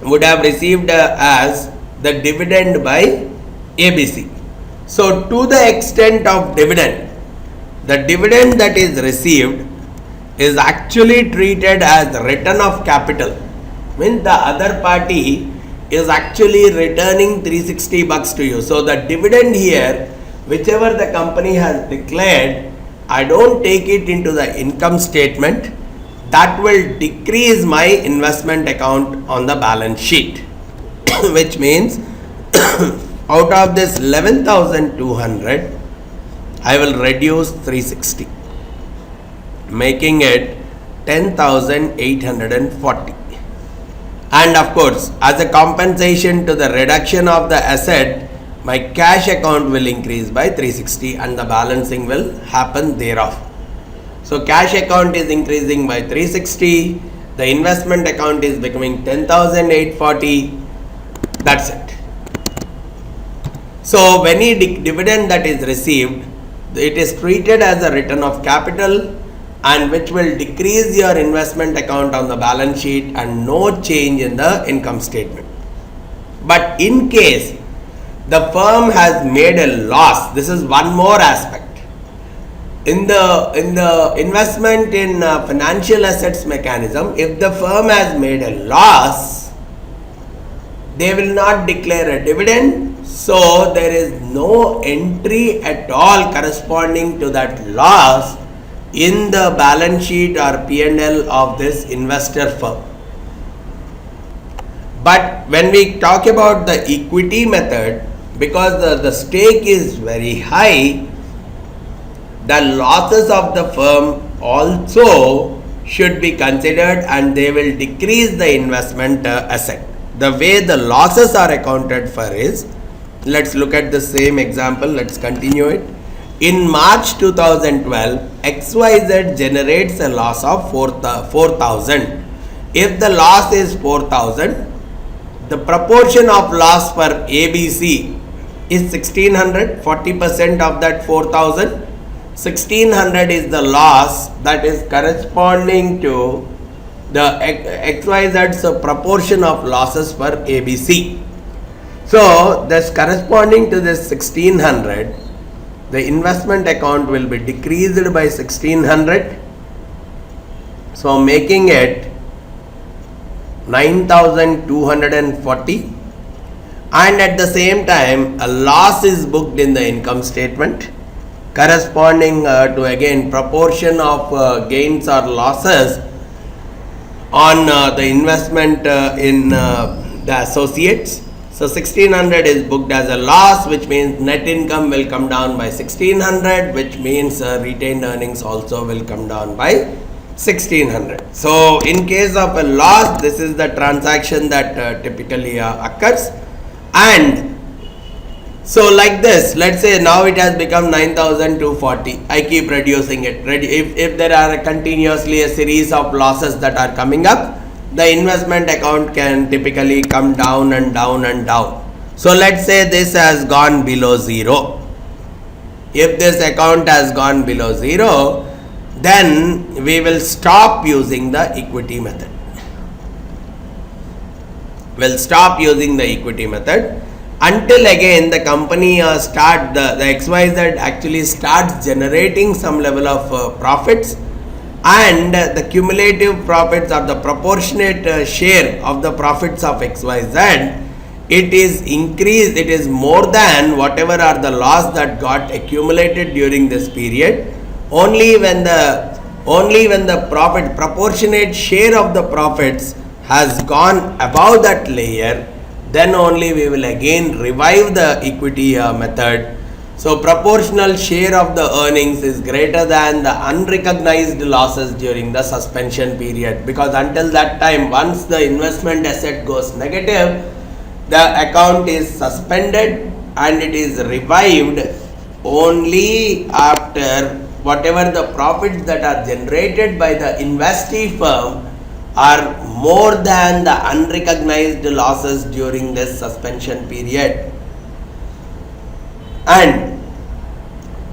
would have received as the dividend by ABC. So to the extent of dividend, the dividend that is received is actually treated as return of capital. Means the other party is actually returning 360 bucks to you. So the dividend here, whichever the company has declared, I don't take it into the income statement. That will decrease my investment account on the balance sheet. Which means out of this 11,200, I will reduce 360, making it 10,840. And of course, as a compensation to the reduction of the asset, my cash account will increase by 360 and the balancing will happen thereof. So cash account is increasing by 360, the investment account is becoming 10,840, that's it. So any dividend that is received, it is treated as a return of capital and which will decrease your investment account on the balance sheet and no change in the income statement. But in case the firm has made a loss, this is one more aspect. In the investment in financial assets mechanism, if the firm has made a loss, they will not declare a dividend, so there is no entry at all corresponding to that loss in the balance sheet or P&L of this investor firm. But when we talk about the equity method, because the stake is very high, the losses of the firm also should be considered and they will decrease the investment asset. The way the losses are accounted for is, let's look at the same example, let's continue it. In March 2012, XYZ generates a loss of 4,000. If the loss is 4,000, the proportion of loss for ABC is 1,600, 40% of that 4,000. 1,600 is the loss that is corresponding to the XYZ's proportion of losses for ABC. So, thus corresponding to this 1,600, the investment account will be decreased by 1,600. So, making it 9,240, and at the same time a loss is booked in the income statement corresponding to again proportion of gains or losses on the investment in the associates. So 1,600 is booked as a loss, which means net income will come down by 1,600, which means retained earnings also will come down by 1,600. So in case of a loss, this is the transaction that typically occurs. And so like this, let's say now it has become 9,240. I keep reducing it. If there are continuously a series of losses that are coming up, the investment account can typically come down and down and down. So let's say this has gone below 0. If this account has gone below 0, then we will stop using the equity method. We'll stop using the equity method until again the company the XYZ actually starts generating some level of profits, and the cumulative profits or the proportionate share of the profits of XYZ, it is increased, it is more than whatever are the loss that got accumulated during this period. Only when the proportionate share of the profits has gone above that layer, then only we will again revive the equity method. So proportional share of the earnings is greater than the unrecognized losses during the suspension period, because until that time, once the investment asset goes negative, the account is suspended and it is revived only after whatever the profits that are generated by the investee firm are more than the unrecognized losses during this suspension period. And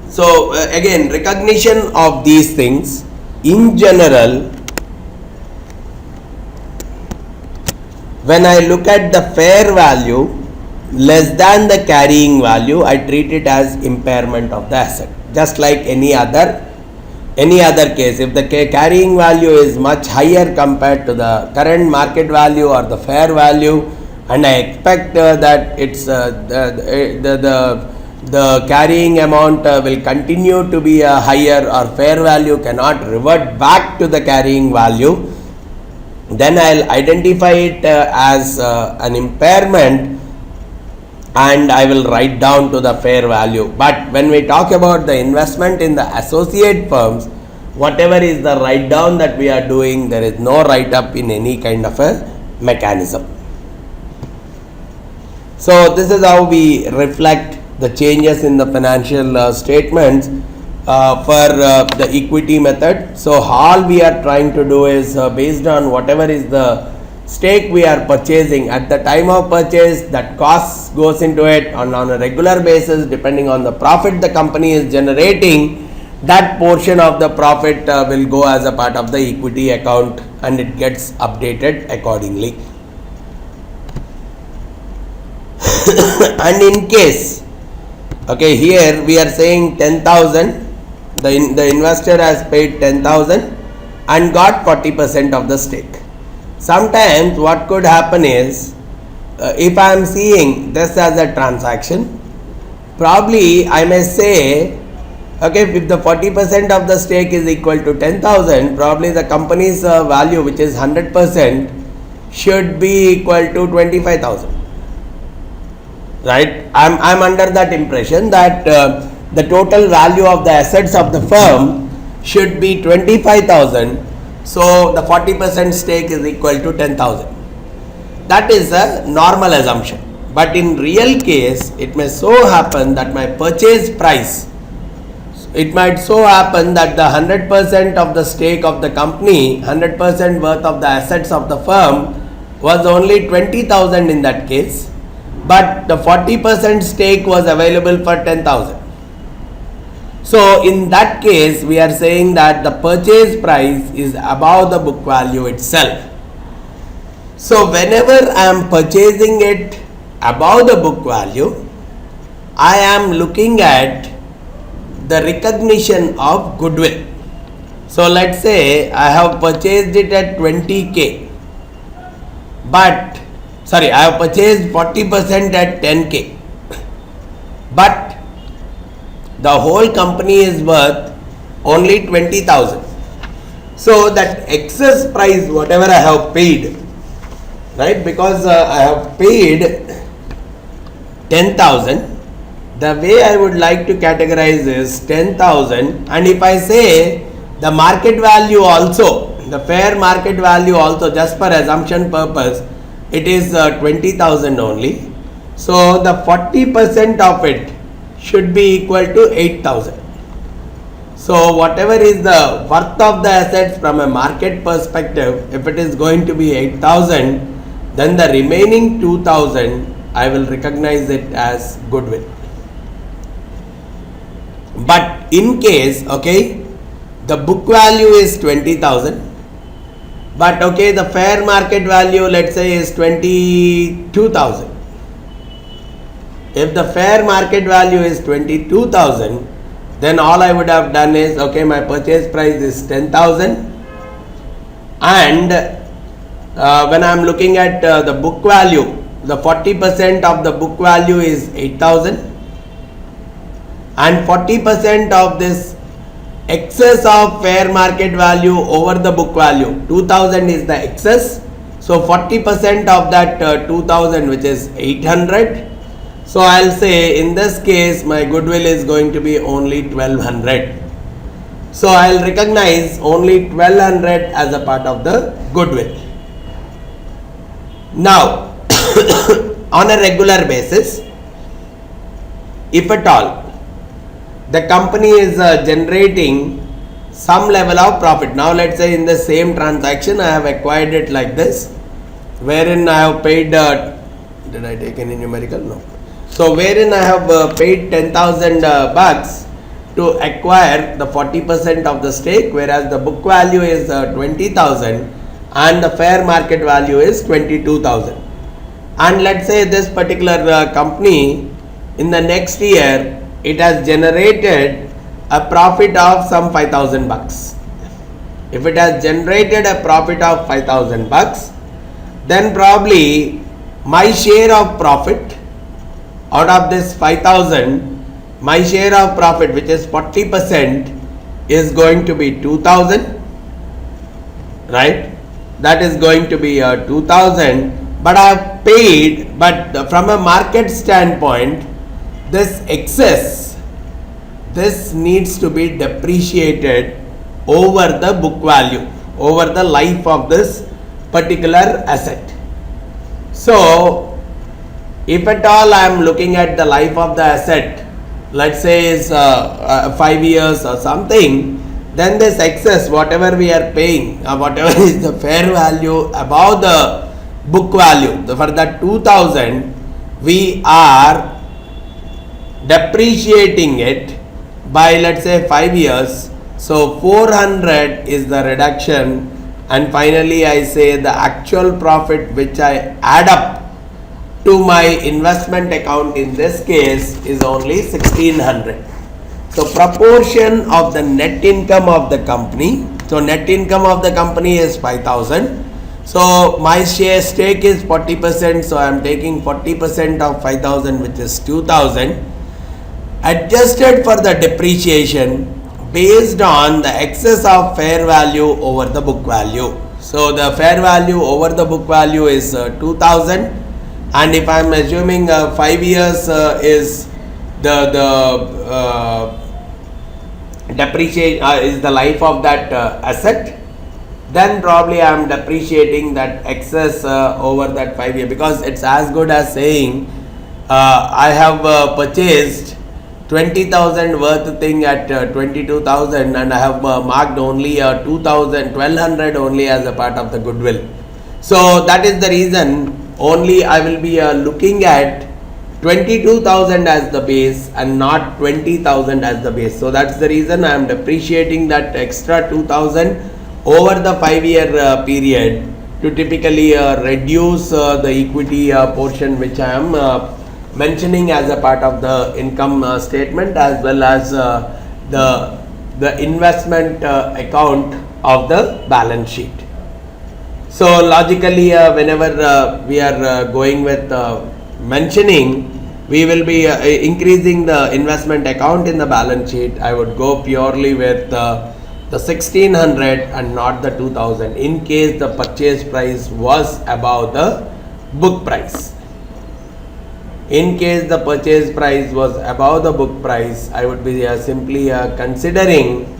so again, recognition of these things in general, when I look at the fair value less than the carrying value, I treat it as impairment of the asset, just like any other case. If the carrying value is much higher compared to the current market value or the fair value, and I expect that it's the carrying amount will continue to be higher, or fair value cannot revert back to the carrying value, then I'll identify it as an impairment and I will write down to the fair value. But when we talk about the investment in the associate firms, whatever is the write down that we are doing, there is no write up in any kind of a mechanism. So this is how we reflect the changes in the financial statements for the equity method. So all we are trying to do is based on whatever is the stake we are purchasing at the time of purchase, that cost goes into it, on a regular basis depending on the profit the company is generating, that portion of the profit will go as a part of the equity account and it gets updated accordingly. And in case, okay, here we are saying 10,000, the investor has paid 10,000 and got 40% of the stake. Sometimes what could happen is, if I am seeing this as a transaction, probably I may say, okay, if the 40% of the stake is equal to 10,000, probably the company's value, which is 100%, should be equal to 25,000. Right? I'm under that impression that the total value of the assets of the firm should be 25,000. So the 40% stake is equal to 10,000. That is a normal assumption. But in real case, it may so happen that my purchase price, it might so happen that the 100% of the stake of the company, 100% worth of the assets of the firm was only 20,000 in that case, but the 40% stake was available for 10,000. So in that case, we are saying that the purchase price is above the book value itself. So whenever I am purchasing it above the book value, I am looking at the recognition of goodwill. So let's say I have purchased it at 20k, but I have purchased 40% at 10k, but the whole company is worth only 20,000. So that excess price, whatever I have paid, right, because I have paid 10,000, the way I would like to categorize is 10,000, and if I say the market value also, the fair market value also, just for assumption purpose, it is 20,000 only. So the 40% of it should be equal to 8,000. So whatever is the worth of the assets from a market perspective, if it is going to be 8,000, then the remaining 2,000 I will recognize it as goodwill. But in case, okay, the book value is 20,000, but okay, the fair market value, let's say, is 22,000. If the fair market value is 22,000, then all I would have done is, okay, my purchase price is 10,000, and when I am looking at the book value, the 40% of the book value is 8,000, and 40% of this excess of fair market value over the book value, 2,000 is the excess. So 40% of that 2,000, which is 800. So I'll say in this case my goodwill is going to be only 1,200. So I'll recognize only 1,200 as a part of the goodwill. Now on a regular basis, if at all the company is generating some level of profit. Now let's say in the same transaction I have acquired it like this, wherein I have paid, did I take any numerical? No. So wherein I have paid 10,000 bucks to acquire the 40% of the stake, whereas the book value is 20,000 and the fair market value is 22,000. And let's say this particular company in the next year, it has generated a profit of some 5,000 bucks. If it has generated a profit of 5,000 bucks, then probably my share of profit out of this 5,000, my share of profit, which is 40%, is going to be 2,000, right? That is going to be 2,000, but I have paid, but from a market standpoint, this excess, this needs to be depreciated over the book value, over the life of this particular asset. So If at all I am looking at the life of the asset, let's say is 5 years or something, then this excess, whatever we are paying, whatever is the fair value above the book value, for that 2000, we are depreciating it by, let's say, 5 years. So 400 is the reduction, and finally I say the actual profit which I add up to my investment account in this case is only 1600. So proportion of the net income of the company, so net income of the company is 5000. So my share stake is 40%, so I am taking 40% of 5000, which is 2000, adjusted for the depreciation based on the excess of fair value over the book value. So the fair value over the book value is 2000, and if I am assuming 5 years is the depreciation is the life of that asset, then probably I am depreciating that excess over that 5 year, because it's as good as saying I have purchased 20,000 worth thing at 22,000, and I have marked only 1200 only as a part of the goodwill. So that is the reason only I will be looking at 22,000 as the base and not 20,000 as the base. So that's the reason I am depreciating that extra 2,000 over the 5 year period to typically reduce the equity portion which I am mentioning as a part of the income statement, as well as the investment account of the balance sheet. So logically, whenever we are going with mentioning, we will be increasing the investment account in the balance sheet. I would go purely with the 1600 and not the 2000 in case the purchase price was above the book price. In case the purchase price was above the book price, I would be simply considering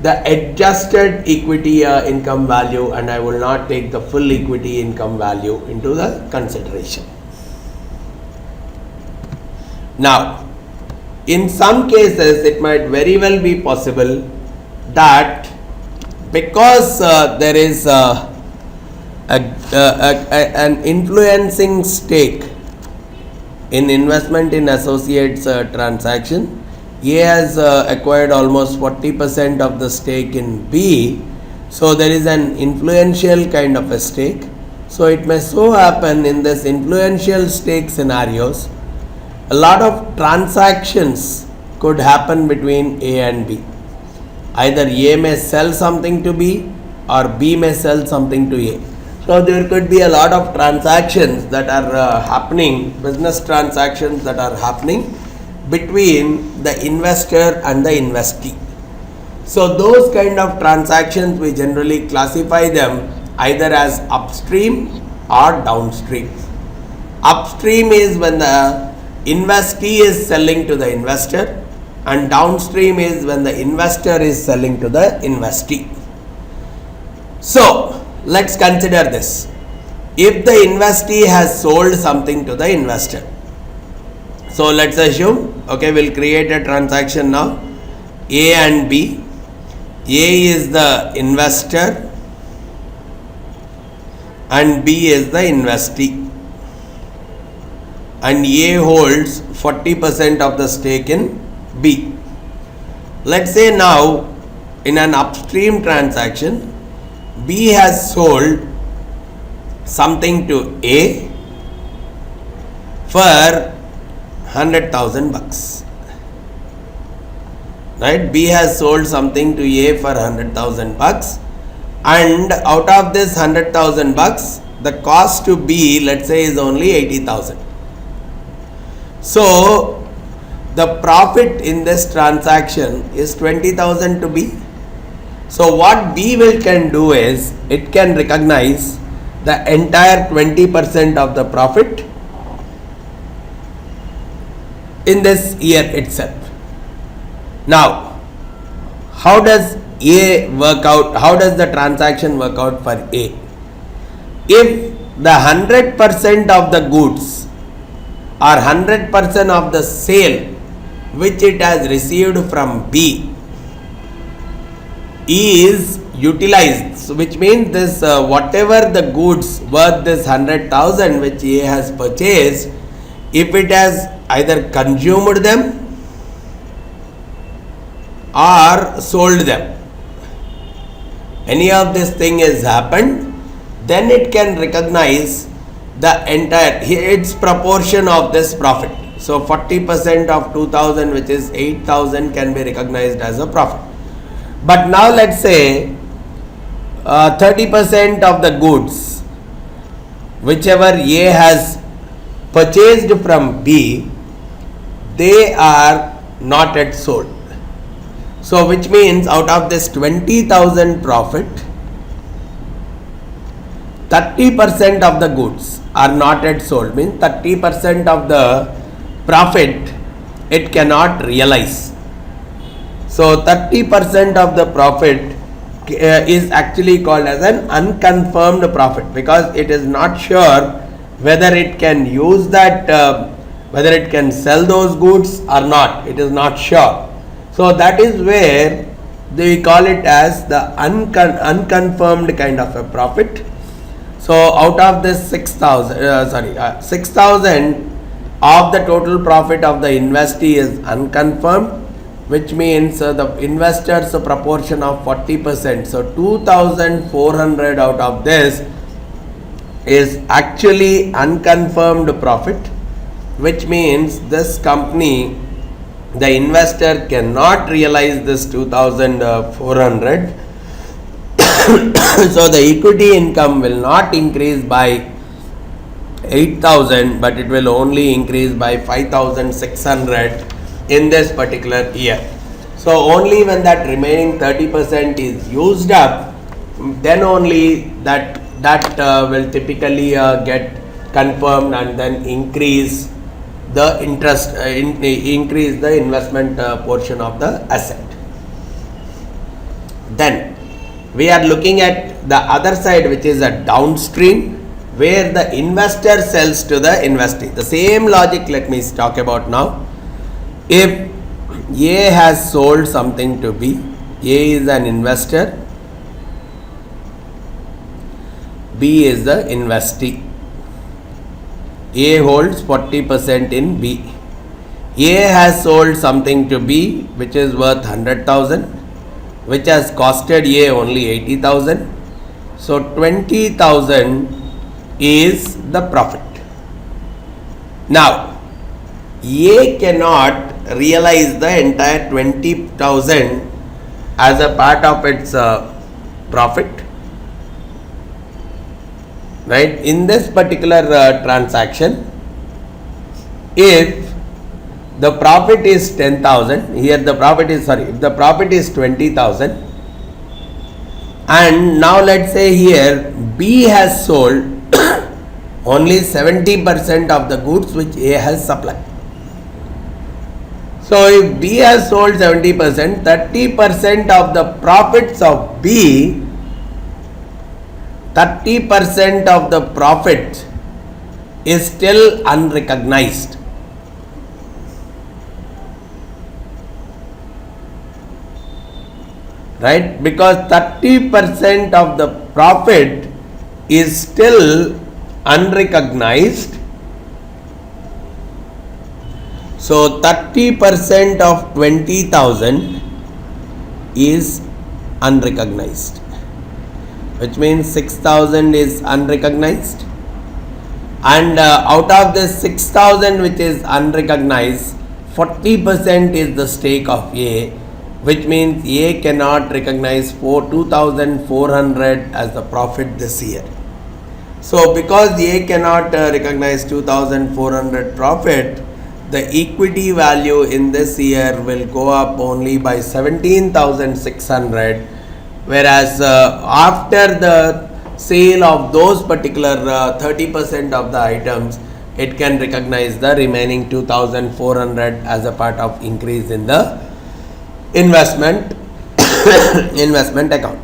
the adjusted equity income value, and I will not take the full equity income value into the consideration. Now, in some cases, it might very well be possible that because there is an influencing stake in investment in associates transaction, A has acquired almost 40% of the stake in B, so there is an influential kind of a stake. So it may so happen in this influential stake scenarios, a lot of transactions could happen between A and B. Either A may sell something to B or B may sell something to A. So there could be a lot of transactions that are happening, business transactions that are happening between the investor and the investee. So those kind of transactions, we generally classify them either as upstream or downstream. Upstream is when the investee is selling to the investor, and downstream is when the investor is selling to the investee. So let's consider this. If the investee has sold something to the investor, so let's assume, okay, we'll create a transaction now, A and B. A is the investor and B is the investee, and A holds 40% of the stake in B. Let's say now in an upstream transaction, B has sold something to A for 100,000 bucks. Right? B has sold something to A for 100,000 bucks, and out of this 100,000 bucks, the cost to B, let's say, is only 80,000. So the profit in this transaction is 20,000 to B. So what B can do is, it can recognize the entire 20% of the profit in this year itself. Now, how does A work out? How does the transaction work out for A? If the 100% of the goods or 100% of the sale which it has received from B is utilized. So which means this whatever the goods worth this 100,000 which A has purchased, if it has either consumed them or sold them, any of this thing has happened, then it can recognize the entire its proportion of this profit. So 40% of 2000 which is 8000 can be recognized as a profit. But now let's say 30% of the goods whichever A has purchased from B, they are not yet sold. So which means out of this 20,000 profit, 30% of the goods are not yet sold, means 30% of the profit it cannot realize. So 30% of the profit is actually called as an unconfirmed profit, because it is not sure whether it can use that, whether it can sell those goods or not. It is not sure. So that is where we call it as the unconfirmed kind of a profit. So out of this 6,000 of the total profit of the investee is unconfirmed, which means the investor's proportion of 40%. So 2,400 out of this is actually unconfirmed profit, which means this company, the investor cannot realize this 2,400. So the equity income will not increase by 8,000, but it will only increase by 5,600 in this particular year. So only when that remaining 30% is used up, then only that will typically get confirmed and then increase the interest, increase the investment portion of the asset. Then we are looking at the other side, which is a downstream, where the investor sells to the investee. The same logic let me talk about now. If A has sold something to B, A is an investor, B is the investee. A holds 40% in B. A has sold something to B which is worth 100,000, which has costed A only 80,000. So 20,000 is the profit. Now A cannot realize the entire 20,000 as a part of its profit, right? In this particular transaction, if the profit is 10,000, here the profit is, if the profit is 20,000, and now let's say here B has sold only 70% of the goods which A has supplied. So if B has sold 70%, 30% of the profits of B, 30% of the profit is still unrecognized. Right? Because 30% of the profit is still unrecognized. So 30% of 20,000 is unrecognized, which means 6,000 is unrecognized, and out of this 6,000 which is unrecognized, 40% is the stake of A, which means A cannot recognize 2,400 as the profit this year. So because A cannot recognize 2,400 profit, the equity value in this year will go up only by 17,600, whereas after the sale of those particular 30% of the items, it can recognize the remaining 2,400 as a part of increase in the investment account.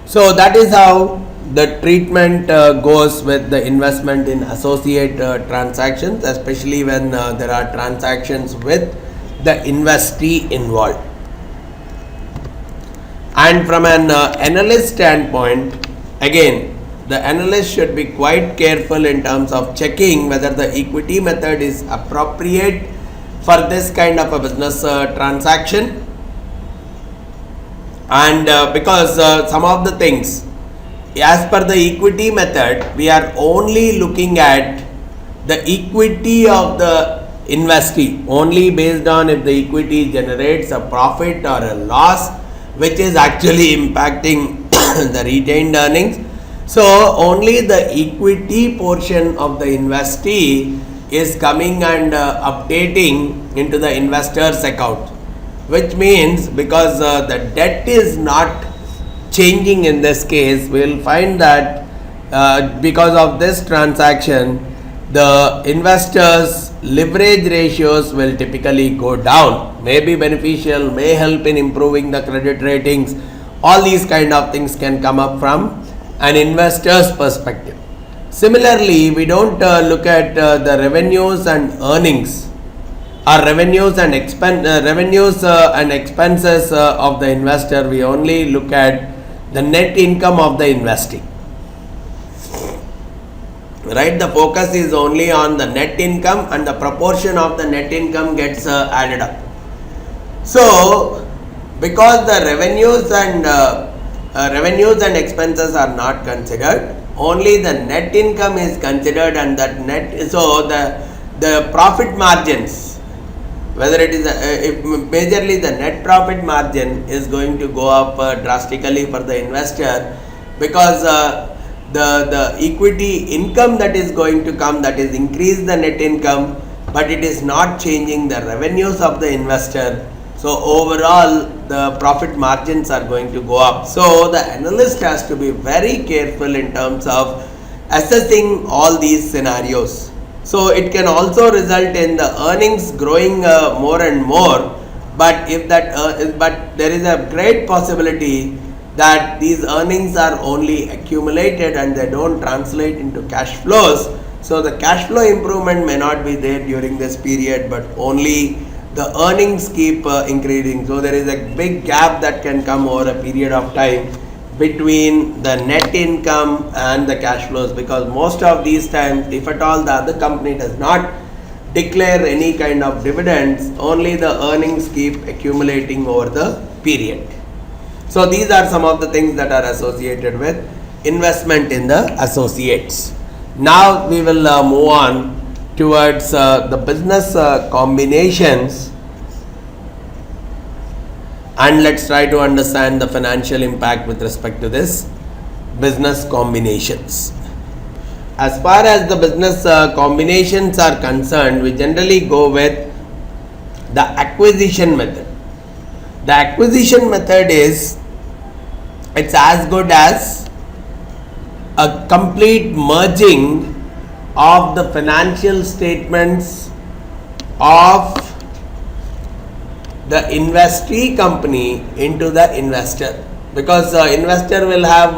So that is how the treatment goes with the investment in associate transactions, especially when there are transactions with the investee involved. And from an analyst standpoint, again, the analyst should be quite careful in terms of checking whether the equity method is appropriate for this kind of a business transaction. And because some of the things, as per the equity method, we are only looking at the equity of the investee, only based on if the equity generates a profit or a loss, which is actually impacting the retained earnings. So only the equity portion of the investee is coming and updating into the investor's account, which means because the debt is not changing in this case, we will find that because of this transaction, the investors' leverage ratios will typically go down, may be beneficial, may help in improving the credit ratings. All these kind of things can come up from an investor's perspective. Similarly, we don't look at the revenues and earnings, or revenues and expenses of the investor. We only look at the net income of the investee. Right, the focus is only on the net income, and the proportion of the net income gets added up. So, because the revenues and expenses are not considered, only the net income is considered, and that net. So the profit margins, whether it is majorly the net profit margin is going to go up drastically for the investor, because the equity income that is going to come, that is increase the net income, but it is not changing the revenues of the investor. So overall the profit margins are going to go up. So the analyst has to be very careful in terms of assessing all these scenarios. So it can also result in the earnings growing more and more, but if that but there is a great possibility that these earnings are only accumulated and they don't translate into cash flows. So the cash flow improvement may not be there during this period, but only the earnings keep increasing. So there is a big gap that can come over a period of time between the net income and the cash flows, because most of these times, if at all the other company does not declare any kind of dividends, only the earnings keep accumulating over the period. So these are some of the things that are associated with investment in the associates. Now we will move on towards the business combinations, and let's try to understand the financial impact with respect to this business combinations. As far as the business combinations are concerned, we generally go with the acquisition method. The acquisition method is, it's as good as a complete merging of the financial statements of the investee company into the investor, because investor will have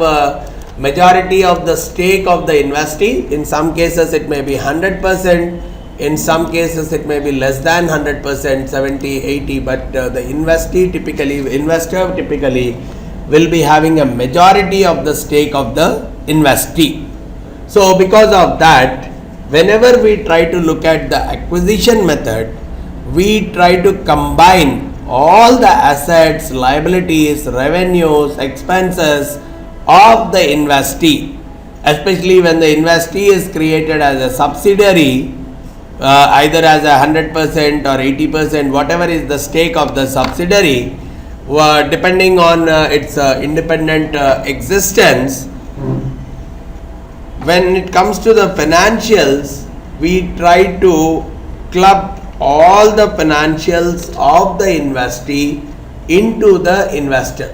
majority of the stake of the investee. In some cases it may be 100%, in some cases it may be less than 100%, 70, 80, but the investor typically will be having a majority of the stake of the investee. So because of that, whenever we try to look at the acquisition method, we try to combine all the assets, liabilities, revenues, expenses of the investee, especially when the investee is created as a subsidiary, either as a 100% or 80%, whatever is the stake of the subsidiary, depending on its independent existence. When it comes to the financials, we try to club all the financials of the investee into the investor.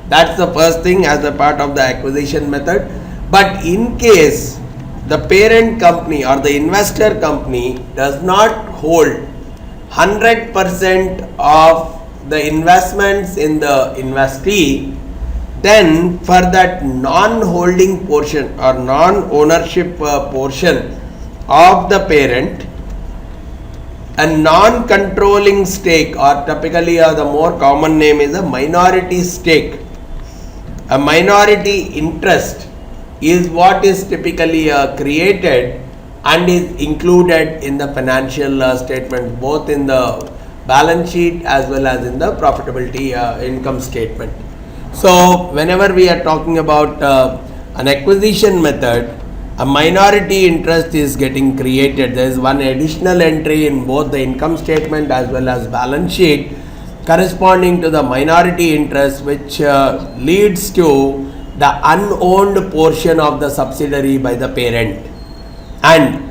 That's the first thing as a part of the acquisition method. But in case the parent company or the investor company does not hold 100% of the investments in the investee, Then for that non-holding portion or non-ownership portion of the parent, a non-controlling stake, or typically the more common name is a minority stake. A minority interest is what is typically created and is included in the financial statement, both in the balance sheet as well as in the profitability income statement. So whenever we are talking about an acquisition method, a minority interest is getting created. There is one additional entry in both the income statement as well as balance sheet corresponding to the minority interest, which leads to the unowned portion of the subsidiary by the parent. And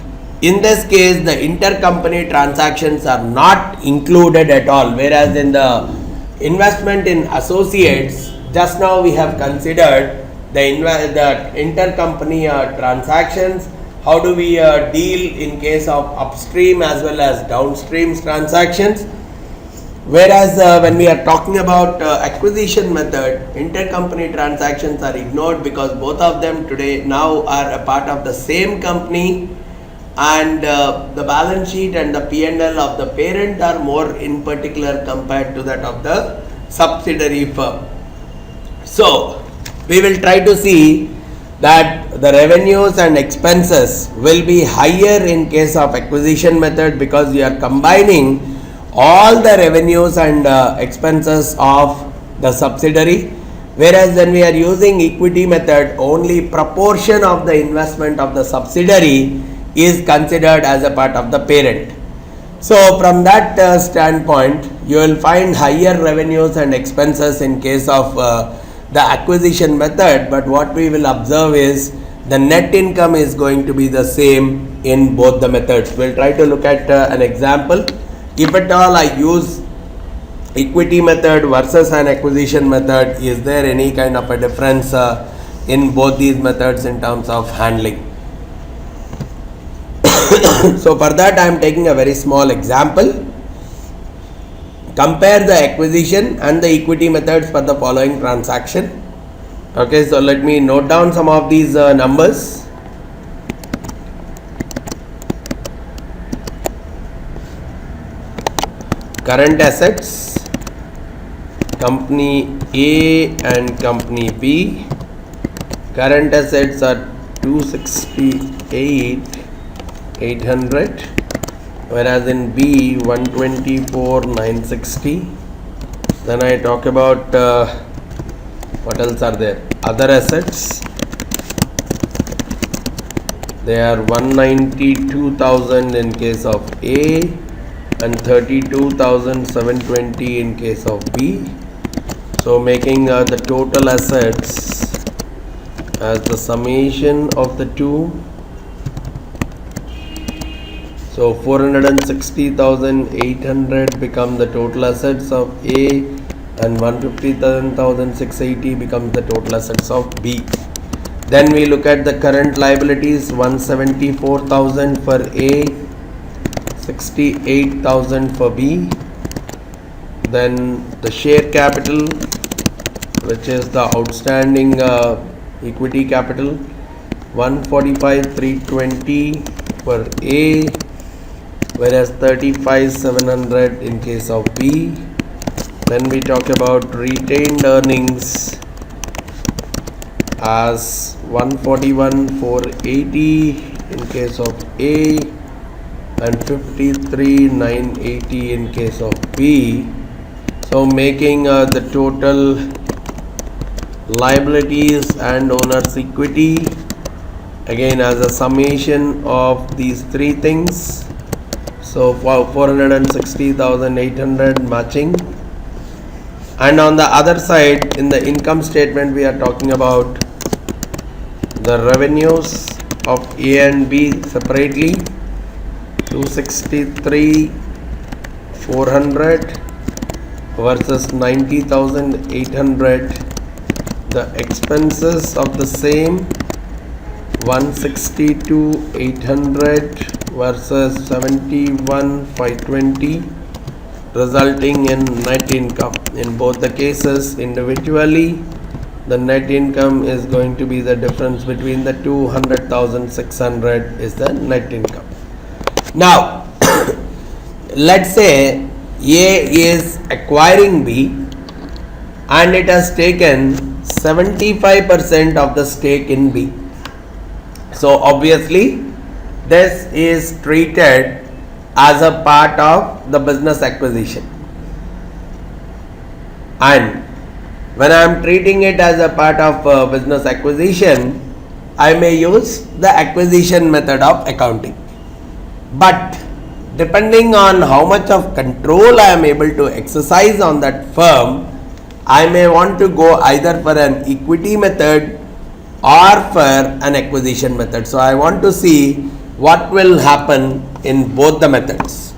in this case, the intercompany transactions are not included at all, whereas in the investment in associates, just now we have considered the intercompany transactions. How do we deal in case of upstream as well as downstream transactions? Whereas when we are talking about acquisition method, intercompany transactions are ignored because both of them today now are a part of the same company, and the balance sheet and the P&L of the parent are more in particular compared to that of the subsidiary firm. So we will try to see that the revenues and expenses will be higher in case of acquisition method because we are combining all the revenues and expenses of the subsidiary, whereas when we are using equity method, only proportion of the investment of the subsidiary is considered as a part of the parent. So from that standpoint, you will find higher revenues and expenses in case of the acquisition method, but what we will observe is the net income is going to be the same in both the methods. We'll try to look at an example. If at all I use equity method versus an acquisition method, is there any kind of a difference in both these methods in terms of handling? So for that I am taking a very small example. Compare the acquisition and the equity methods for the following transaction. Okay, so let me note down some of these numbers. Current assets, company A and company B. Current assets are 268,800, whereas in B 124,960. Then I talk about what else are there? Other assets. They are 192,000 in case of A and 32,720 in case of B. So making the total assets as the summation of the two. So 460,800 become the total assets of A, and 157,680 becomes the total assets of B. Then we look at the current liabilities, 174,000 for A, 68,000 for B. Then the share capital, which is the outstanding equity capital, 145,320 for A, whereas 35,700 in case of B. Then we talk about retained earnings as 141,480 in case of A and 53,980 in case of B. So making the total liabilities and owner's equity again as a summation of these three things. So 460,800 matching. And on the other side, in the income statement, we are talking about the revenues of A and B separately, 263,400 versus 90,800. The expenses of the same, 162,800 versus 71,520, resulting in net income. In both the cases, individually the net income is going to be the difference between the 200,600 is the net income. Now, let's say A is acquiring B and it has taken 75% of the stake in B. So obviously this is treated as a part of the business acquisition, and when I am treating it as a part of business acquisition, I may use the acquisition method of accounting. But depending on how much of control I am able to exercise on that firm, I may want to go either for an equity method or for an acquisition method. So I want to see what will happen in both the methods.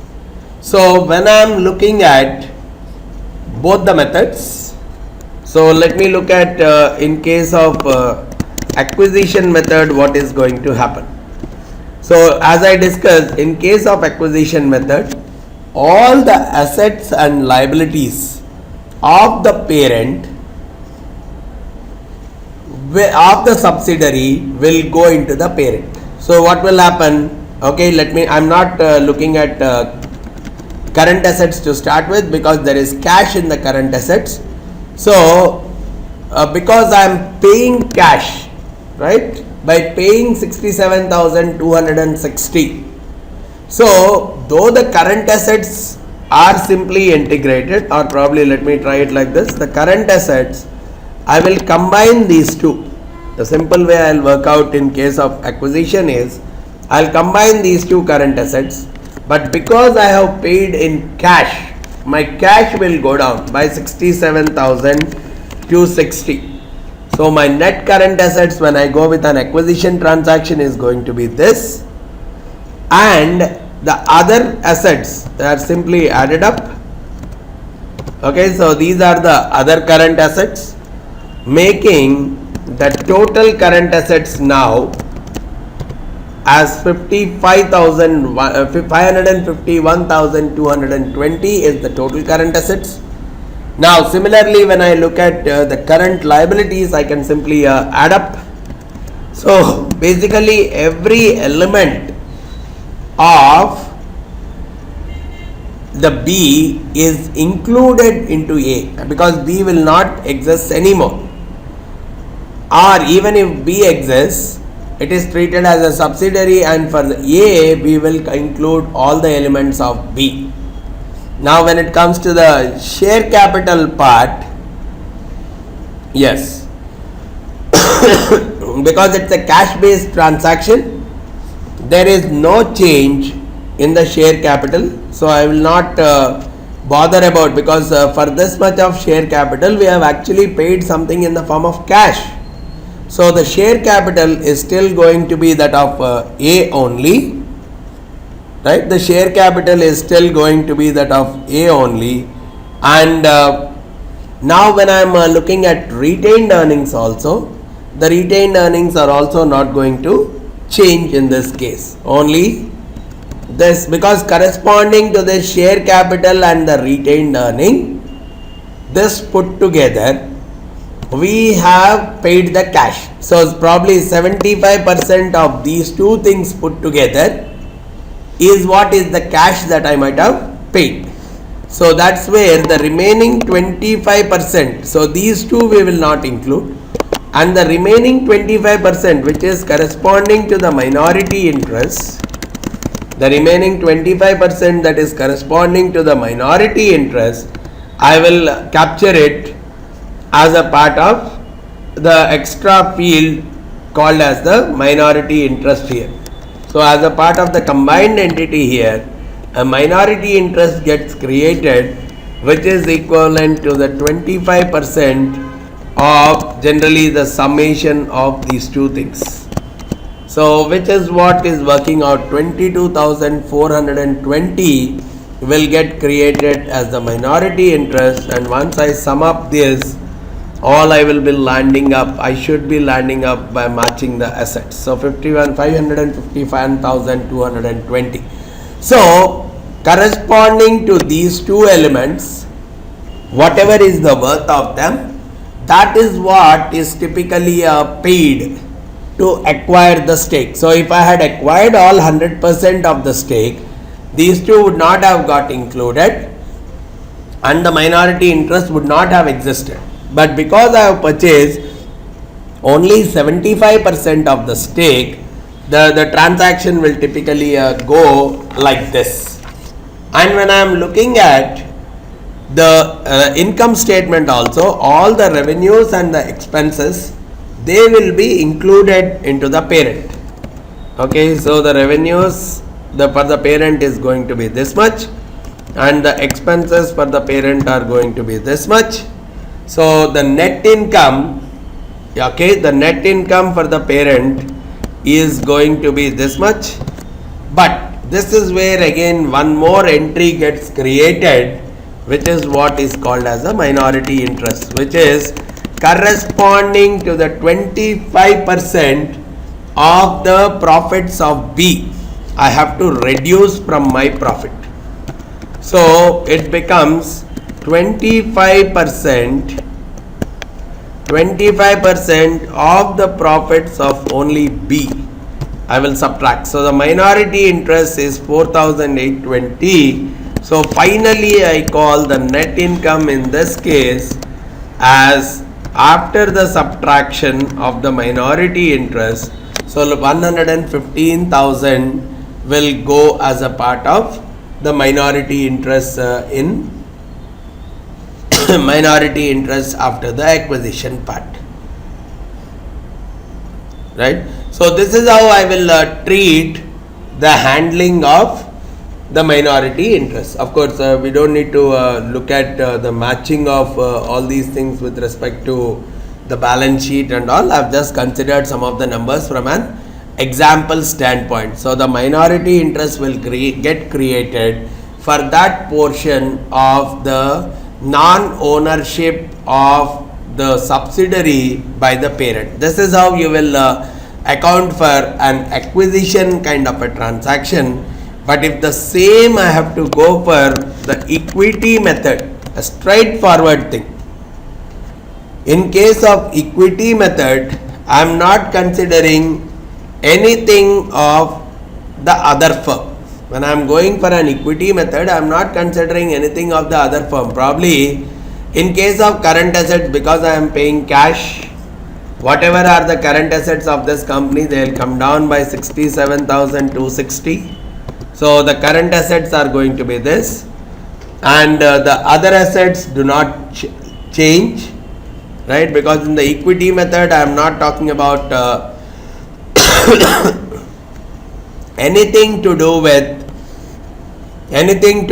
So when I am looking at both the methods, so let me look at in case of acquisition method what is going to happen. So as I discussed, in case of acquisition method, all the assets and liabilities of the parent of the subsidiary will go into the parent. So what will happen? Okay, I'm not looking at current assets to start with, because there is cash in the current assets. So because I am paying cash, right, by paying 67,260. So though the current assets are simply integrated, or probably let me try it like this, the current assets, I will combine these two. The simple way I will work out in case of acquisition is, I will combine these two current assets, but because I have paid in cash, my cash will go down by 67,260. So my net current assets when I go with an acquisition transaction is going to be this, and the other assets are simply added up. Okay, so these are the other current assets, making the total current assets now as 551,220 is the total current assets. Now similarly, when I look at the current liabilities, I can simply add up. So basically every element of the B is included into A, because B will not exist anymore, or even if B exists, it is treated as a subsidiary, and for the A we will include all the elements of B. Now when it comes to the share capital part, yes, because it's a cash based transaction, there is no change in the share capital. So I will not bother about, because for this much of share capital we have actually paid something in the form of cash. So the share capital is still going to be that of A only, right? The share capital is still going to be that of A only. And now when I am looking at retained earnings also, the retained earnings are also not going to change in this case, only this, because corresponding to the share capital and the retained earning, this put together, we have paid the cash. So probably 75% of these two things put together is what is the cash that I might have paid. So that's where the remaining 25%, so these two we will not include, and the remaining 25%, which is corresponding to the minority interest, the remaining 25% that is corresponding to the minority interest, I will capture it as a part of the extra field called as the minority interest here. So as a part of the combined entity here, a minority interest gets created, which is equivalent to the 25% of generally the summation of these two things. So which is what is working out, 22,420 will get created as the minority interest, and once I sum up this, all I will be landing up, I should be landing up by matching the assets. So 551,220. So corresponding to these two elements, whatever is the worth of them, that is what is typically paid to acquire the stake. So if I had acquired all 100% of the stake, these two would not have got included and the minority interest would not have existed. But because I have purchased only 75% of the stake, the transaction will typically go like this. And when I am looking at the income statement also, all the revenues and the expenses, they will be included into the parent. Okay, so the revenues for the parent is going to be this much and the expenses for the parent are going to be this much. So the net income, okay, the net income for the parent is going to be this much. But this is where again one more entry gets created, which is what is called as a minority interest, which is corresponding to the 25% of the profits of B. I have to reduce from my profit. So it becomes 25% of the profits of only B. I will subtract. So the minority interest is 4,820. So finally I call the net income in this case as after the subtraction of the minority interest. So 115,000 will go as a part of the minority interest in minority interest after the acquisition part, right? So this is how I will treat the handling of the minority interest. Of course, we don't need to look at the matching of all these things with respect to the balance sheet and all. I've just considered some of the numbers from an example standpoint. So the minority interest will get created for that portion of the non-ownership of the subsidiary by the parent. This is how you will account for an acquisition kind of a transaction. But if the same I have to go for the equity method, a straightforward thing. In case of equity method, I am not considering anything of the other firm. When I am going for an equity method, I am not considering anything of the other firm. Probably in case of current assets, because I am paying cash, whatever are the current assets of this company, they will come down by 67,260. So the current assets are going to be this, and the other assets do not change, right? Because in the equity method, I am not talking about anything to do with merging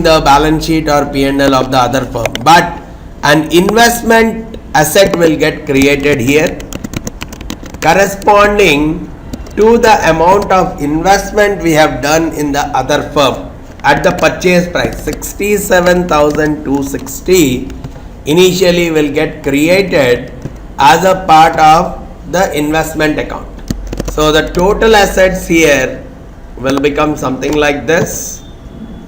the balance sheet or P&L of the other firm. But an investment asset will get created here corresponding to the amount of investment we have done in the other firm at the purchase price 67,260 initially will get created as a part of the investment account. So the total assets here will become something like this,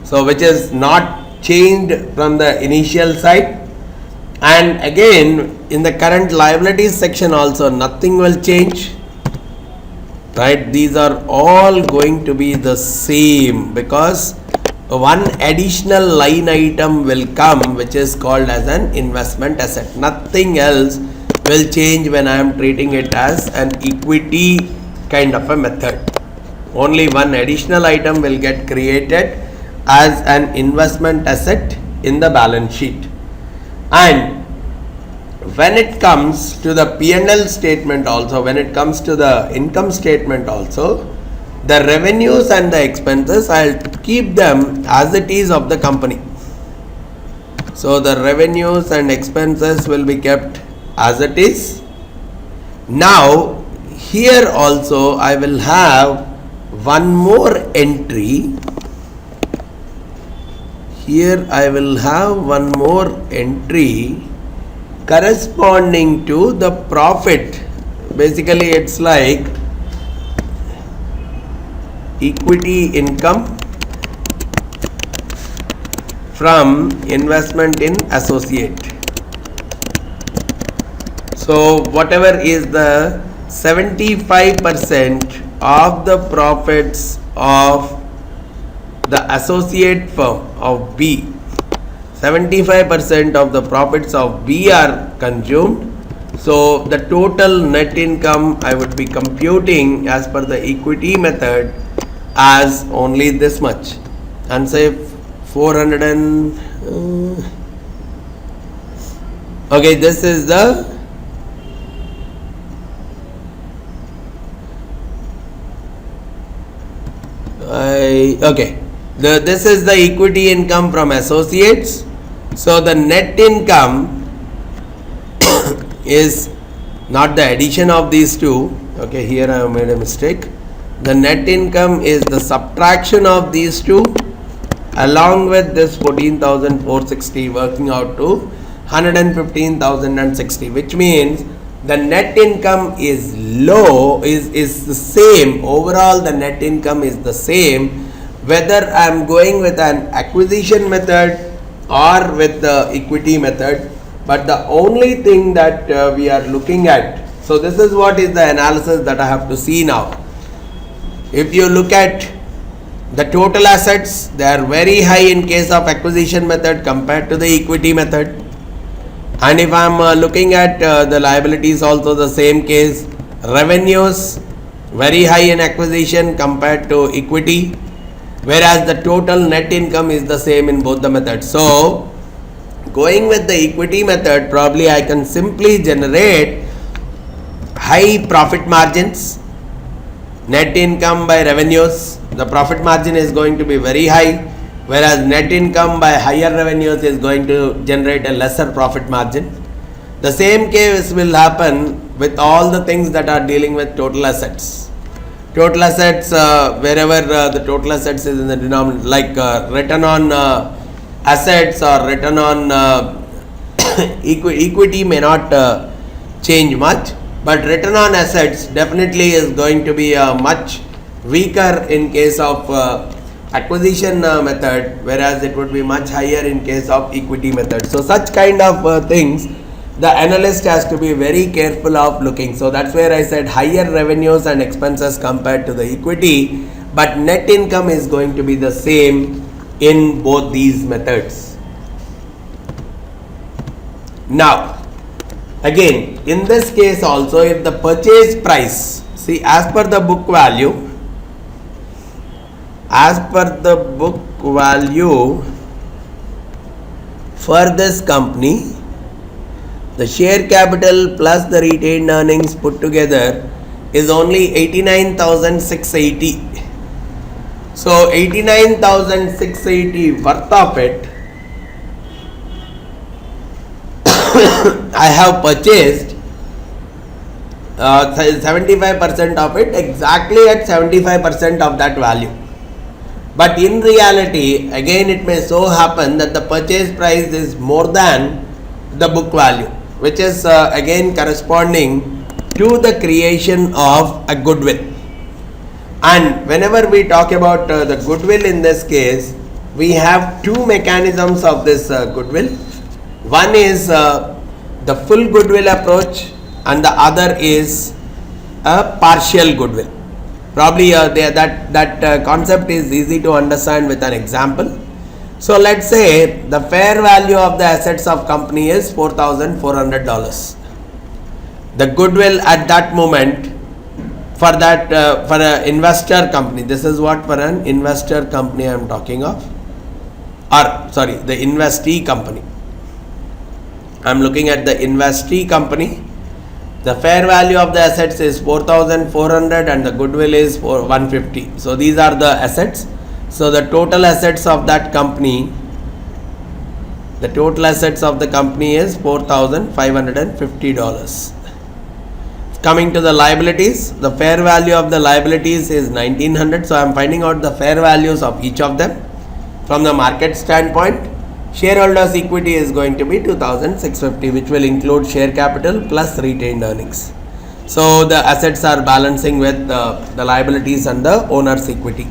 so which is not changed from the initial side. And again in the current liabilities section also nothing will change, right? These are all going to be the same because one additional line item will come which is called as an investment asset. Nothing else will change when I am treating it as an equity kind of a method. Only one additional item will get created as an investment asset in the balance sheet. And when it comes to the P&L statement also, when it comes to the income statement also, the revenues and the expenses, I'll keep them as it is of the company. So the revenues and expenses will be kept as it is. Now here also I will have one more entry. Here I will have one more entry corresponding to the profit. Basically it's like equity income from investment in associate. So whatever is the 75% of the profits of the associate firm of B, 75% of the profits of B are consumed. So the total net income I would be computing as per the equity method as only this much, and say 400 and okay, this is the this is the equity income from associates. So the net income is not the addition of these two. Okay, here I have made a mistake. The net income is the subtraction of these two along with this 14,460 working out to 115,060, which means the net income is low, is the same. Overall the net income is the same whether I am going with an acquisition method or with the equity method. But the only thing that we are looking at, so this is what is the analysis that I have to see now. If you look at the total assets, they are very high in case of acquisition method compared to the equity method. And if I am looking at the liabilities, also the same case. Revenues very high in acquisition compared to equity, whereas the total net income is the same in both the methods. So going with the equity method, probably I can simply generate high profit margins, net income by revenues. The profit margin is going to be very high, whereas net income by higher revenues is going to generate a lesser profit margin. The same case will happen with all the things that are dealing with total assets. Total assets, wherever the total assets is in the denominator, like return on assets or return on equity may not change much, but return on assets definitely is going to be much weaker in case of acquisition method, whereas it would be much higher in case of equity method. So such kind of things the analyst has to be very careful of looking. So that's where I said higher revenues and expenses compared to the equity, but net income is going to be the same in both these methods. Now again, in this case also, if the purchase price, see, as per the book value for this company, the share capital plus the retained earnings put together is only 89,680. So 89,680 worth of it I have purchased 75% of it, exactly at 75% of that value. But in reality, again, it may so happen that the purchase price is more than the book value, which is again corresponding to the creation of a goodwill. And whenever we talk about the goodwill, in this case, we have two mechanisms of this goodwill. One is the full goodwill approach, and the other is a partial goodwill. Probably that concept is easy to understand with an example. So let's say the fair value of the assets of company is $4,400. The goodwill at that moment for that for an investor company, this is what for an investor company I am talking of, or sorry, the investee company. I am looking at the investee company. The fair value of the assets is 4,400 and the goodwill is 150. So these are the assets. So the total assets of that company, the total assets of the company is $4,550. Coming to the liabilities, the fair value of the liabilities is 1,900. So I am finding out the fair values of each of them from the market standpoint. Shareholders' equity is going to be 2,650, which will include share capital plus retained earnings. So the assets are balancing with the liabilities and the owner's equity.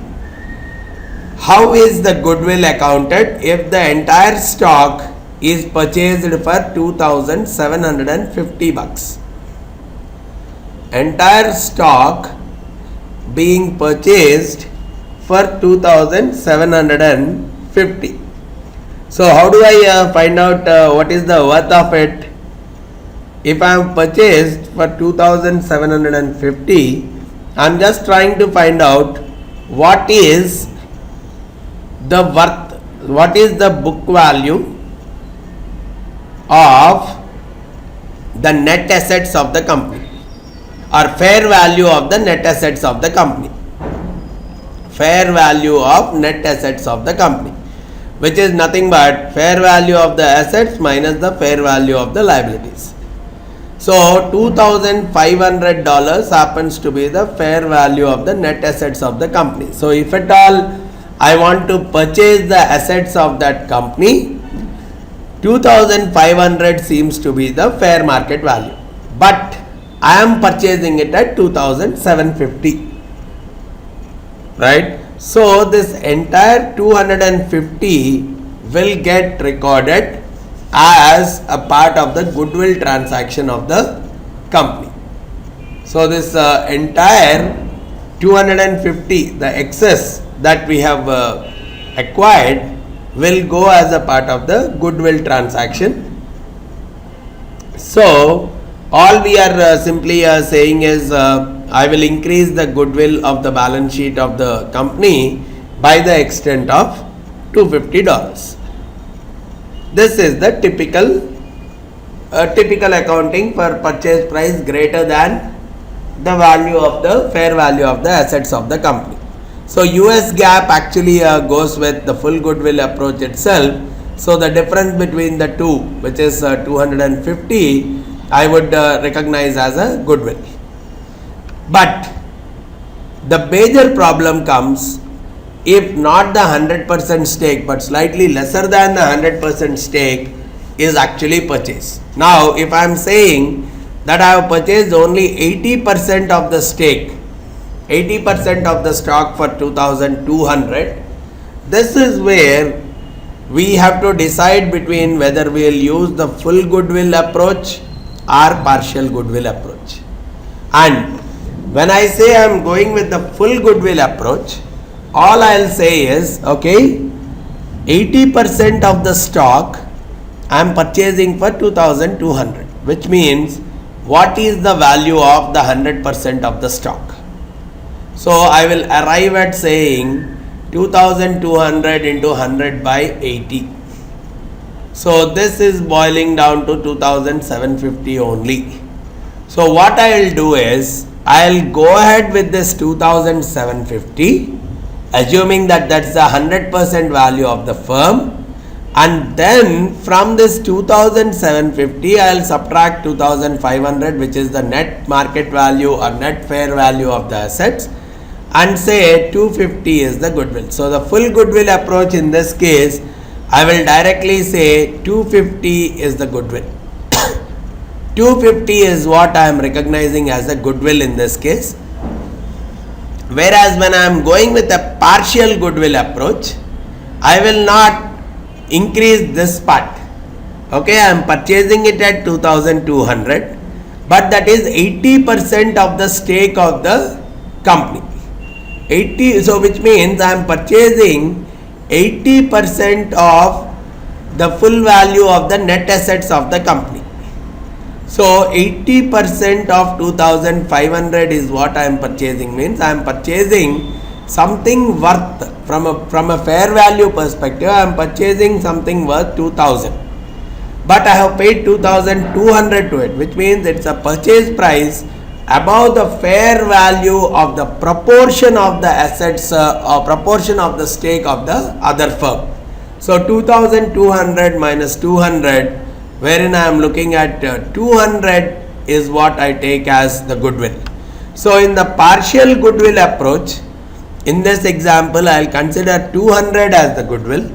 How is the goodwill accounted? If the entire stock is purchased for $2,750, entire stock being purchased for 2750. So how do I find out what is the worth of it? If I have purchased for 2750, I am just trying to find out what is the worth, what is the book value of the net assets of the company, or fair value of the net assets of the company. Fair value of net assets of the company, which is nothing but fair value of the assets minus the fair value of the liabilities. So $2,500 happens to be the fair value of the net assets of the company. So if at all I want to purchase the assets of that company, 2,500 seems to be the fair market value, but I am purchasing it at 2,750, right? So this entire 250 will get recorded as a part of the goodwill transaction of the company. So this entire 250, the excess that we have acquired, will go as a part of the goodwill transaction. So all we are simply saying is I will increase the goodwill of the balance sheet of the company by the extent of $250. This is the typical accounting for purchase price greater than the value of the fair value of the assets of the company. So US GAAP actually goes with the full goodwill approach itself. So the difference between the two, which is 250, I would recognize as a goodwill. But the major problem comes if not the 100% stake, but slightly lesser than the 100% stake is actually purchased. Now if I am saying that I have purchased only 80% of the stake, 80% of the stock for 2,200, this is where we have to decide between whether we will use the full goodwill approach or partial goodwill approach. And when I say I am going with the full goodwill approach, all I will say is, okay, 80% of the stock I am purchasing for 2,200, which means what is the value of the 100% of the stock? So I will arrive at saying 2,200 into 100 by 80. So this is boiling down to 2,750 only. So what I will do is, I will go ahead with this 2,750, assuming that that's the 100% value of the firm, and then from this 2,750 I will subtract 2,500, which is the net market value or net fair value of the assets, and say 250 is the goodwill. So the full goodwill approach in this case, I will directly say 250 is the goodwill. 250 is what I am recognizing as a goodwill in this case. Whereas when I am going with a partial goodwill approach, I will not increase this part. Okay, I am purchasing it at 2,200, but that is 80% of the stake of the company. 80, so which means I am purchasing 80% of the full value of the net assets of the company. So 80% of 2,500 is what I am purchasing, means I am purchasing something worth from a fair value perspective. I am purchasing something worth 2,000, but I have paid 2,200 to it, which means it's a purchase price above the fair value of the proportion of the assets or proportion of the stake of the other firm. So 2,200 minus 200, wherein I am looking at 200 is what I take as the goodwill. So in the partial goodwill approach, in this example I will consider 200 as the goodwill,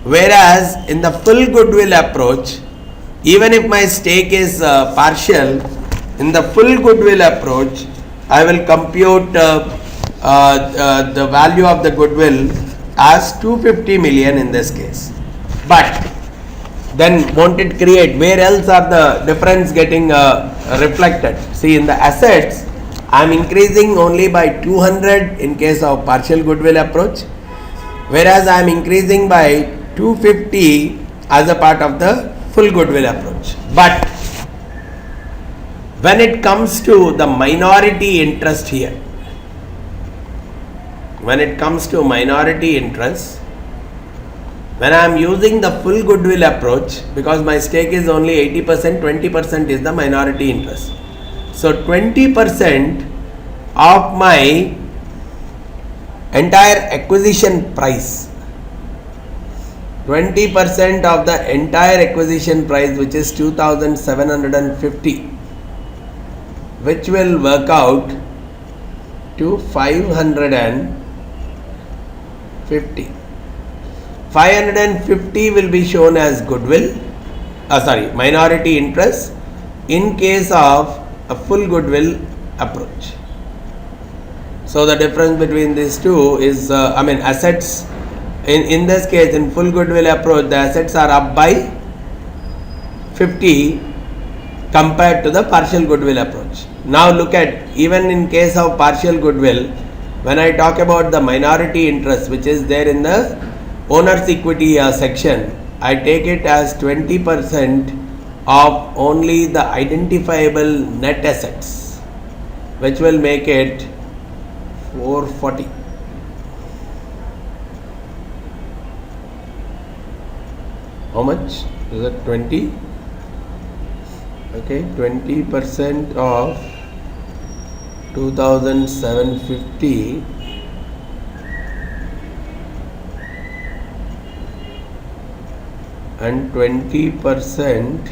whereas in the full goodwill approach, even if my stake is partial, in the full goodwill approach I will compute the value of the goodwill as 250 million in this case. But then won't it create, where else are the difference getting reflected? See, in the assets I am increasing only by 200 in case of partial goodwill approach, whereas I am increasing by 250 as a part of the full goodwill approach. But when it comes to the minority interest here, when it comes to minority interest, when I am using the full goodwill approach, because my stake is only 80%, 20% is the minority interest. So 20% of my entire acquisition price, 20% of the entire acquisition price, which is 2,750, which will work out to 550. 550 will be shown as goodwill, minority interest in case of a full goodwill approach. So the difference between these two is, assets. In this case, in full goodwill approach, the assets are up by 50 compared to the partial goodwill approach. Now look at, even in case of partial goodwill, when I talk about the minority interest which is there in the owner's equity section, I take it as 20% of only the identifiable net assets, which will make it 440. How much is it? 20. Okay, 20% of 2,750 and 20%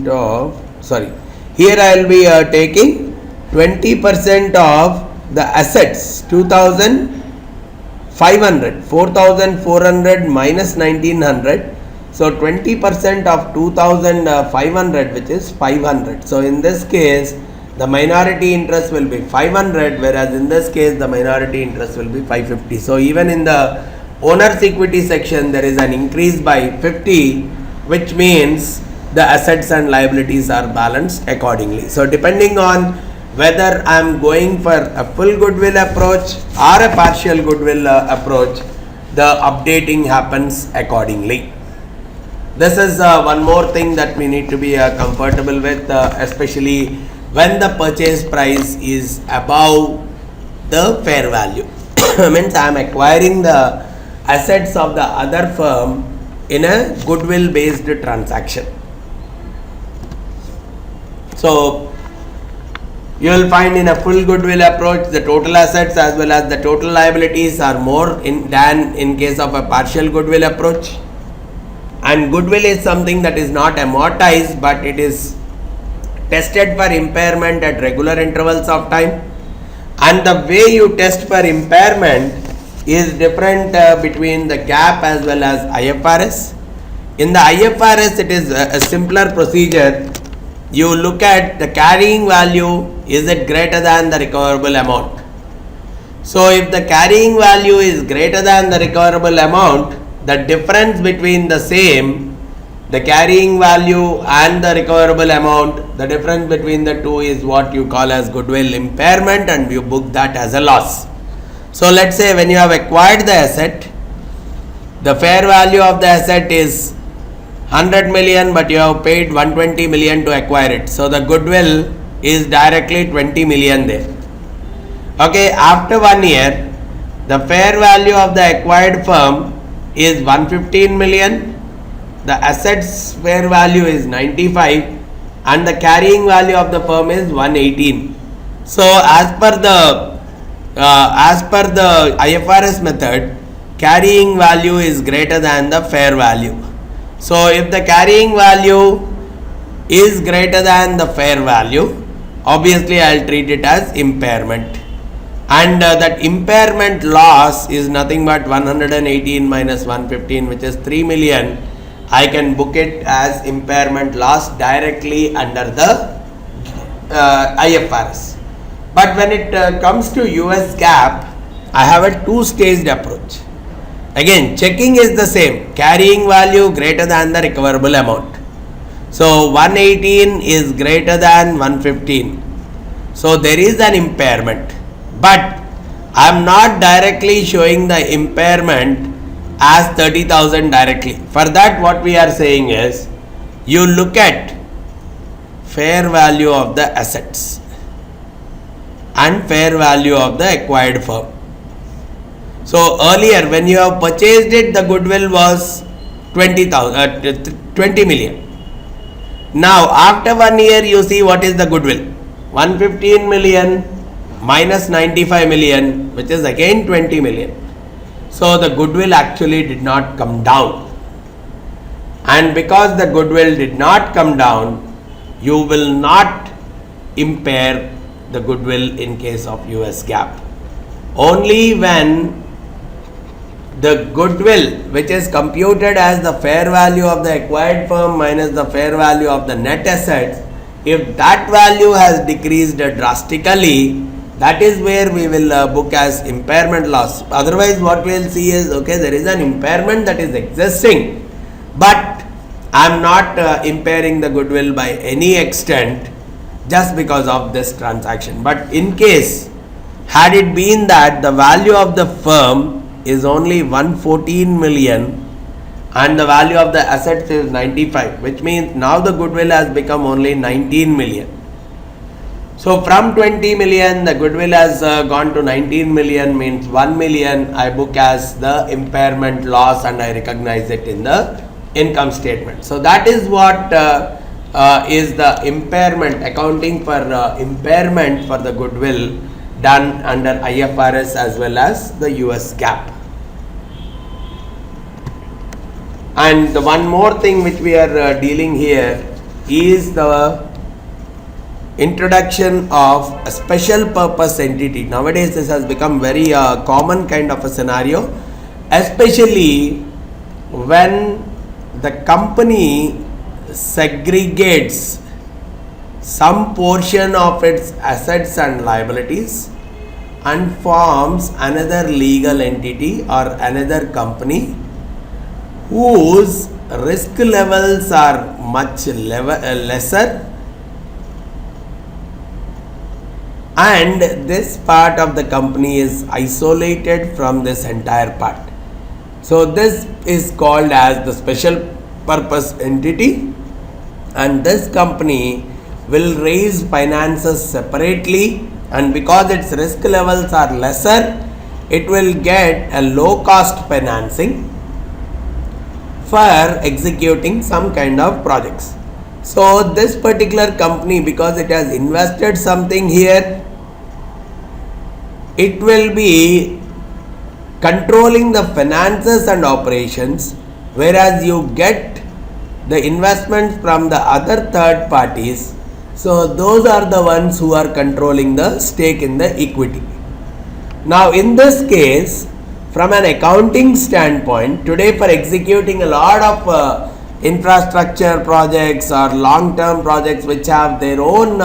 of, here I will be taking 20% of the assets, 2,500, 4,400 minus 1,900. So 20% of 2,500, which is 500. So in this case, the minority interest will be 500, whereas in this case, the minority interest will be 550. So even in the owner's equity section, there is an increase by 50, which means the assets and liabilities are balanced accordingly. So depending on whether I am going for a full goodwill approach or a partial goodwill approach, the updating happens accordingly. This is one more thing that we need to be comfortable with, especially when the purchase price is above the fair value. Means I am acquiring the assets of the other firm in a goodwill based transaction. So you will find in a full goodwill approach, the total assets as well as the total liabilities are more than in case of a partial goodwill approach. And goodwill is something that is not amortized, but it is tested for impairment at regular intervals of time. And the way you test for impairment is different between the GAAP as well as IFRS. In the IFRS, it is a simpler procedure. You look at the carrying value, is it greater than the recoverable amount? So if the carrying value is greater than the recoverable amount, the difference between the same, the carrying value and the recoverable amount, the difference between the two is what you call as goodwill impairment, and you book that as a loss. So let's say when you have acquired the asset, the fair value of the asset is 100 million, but you have paid 120 million to acquire it. So the goodwill is directly 20 million there. Okay, after 1 year, the fair value of the acquired firm is 115 million, the assets fair value is 95, and the carrying value of the firm is 118. So as per the IFRS method, carrying value is greater than the fair value. So if the carrying value is greater than the fair value, obviously I will treat it as impairment. And that impairment loss is nothing but 118 minus 115, which is 3 million. I can book it as impairment loss directly under the IFRS. But when it comes to US GAAP, I have a two-staged approach. Again, checking is the same, carrying value greater than the recoverable amount. So 118 is greater than 115. So there is an impairment, but I am not directly showing the impairment as 30,000 directly. For that, what we are saying is, you look at fair value of the assets and fair value of the acquired firm. So earlier when you have purchased it, the goodwill was 20 million. Now after 1 year, you see what is the goodwill. 115 million minus 95 million, which is again 20 million. So the goodwill actually did not come down. And because the goodwill did not come down, you will not impair the goodwill in case of US GAAP. Only when the goodwill, which is computed as the fair value of the acquired firm minus the fair value of the net assets, if that value has decreased drastically, that is where we will book as impairment loss. Otherwise, what we will see is, okay, there is an impairment that is existing, but I am not impairing the goodwill by any extent just because of this transaction. But in case, had it been that the value of the firm is only 114 million and the value of the assets is 95, which means now the goodwill has become only 19 million. So from 20 million, the goodwill has gone to 19 million, means 1 million I book as the impairment loss and I recognize it in the income statement. So that is what is the impairment, accounting for impairment for the goodwill done under IFRS as well as the US GAAP. And the one more thing which we are dealing here is the introduction of a special purpose entity. Nowadays this has become very common kind of a scenario, especially when the company segregates some portion of its assets and liabilities and forms another legal entity or another company whose risk levels are much lesser, and this part of the company is isolated from this entire part. So this is called as the special purpose entity, and this company will raise finances separately, and because its risk levels are lesser, it will get a low cost financing for executing some kind of projects. So this particular company, because it has invested something here, it will be controlling the finances and operations, whereas you get the investments from the other third parties. So those are the ones who are controlling the stake in the equity. Now in this case, from an accounting standpoint, today for executing a lot of infrastructure projects or long-term projects which have their own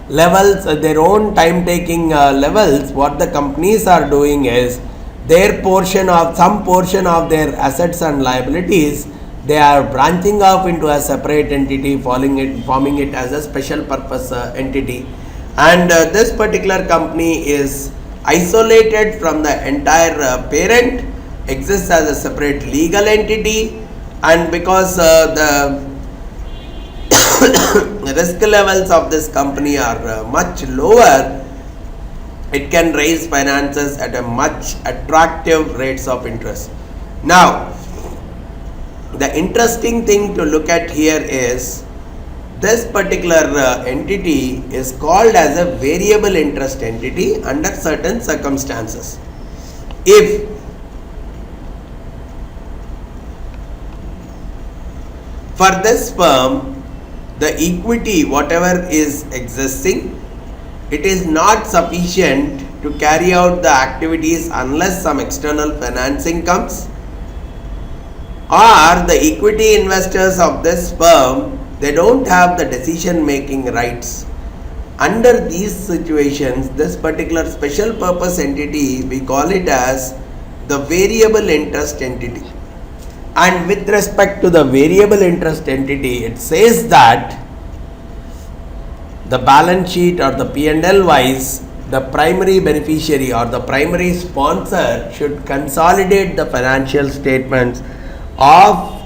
levels, their own time-taking levels, what the companies are doing is their portion of some portion of their assets and liabilities, they are branching off into a separate entity, forming it as a special purpose entity, and this particular company is isolated from the entire parent, exists as a separate legal entity, and because the risk levels of this company are much lower, it can raise finances at a much attractive rates of interest. Now the interesting thing to look at here is this particular entity is called as a variable interest entity under certain circumstances. If for this firm the equity whatever is existing, it is not sufficient to carry out the activities unless some external financing comes, or the equity investors of this firm, they don't have the decision making rights. Under these situations, this particular special purpose entity, we call it as the variable interest entity. And with respect to the variable interest entity, it says that the balance sheet or the P&L wise, the primary beneficiary or the primary sponsor should consolidate the financial statements of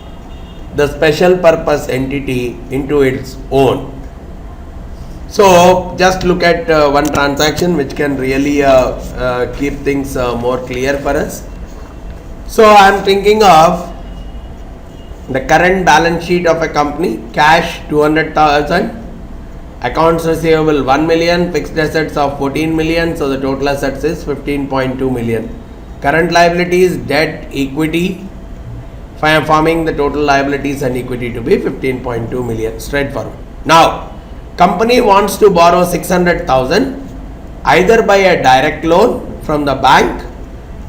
the special purpose entity into its own. So just look at one transaction which can really keep things more clear for us. So I am thinking of the current balance sheet of a company: cash 200,000, accounts receivable 1 million, fixed assets of 14 million, so the total assets is 15.2 million. Current liabilities, debt, equity, forming the total liabilities and equity to be 15.2 million, straightforward. Now, company wants to borrow 600,000 either by a direct loan from the bank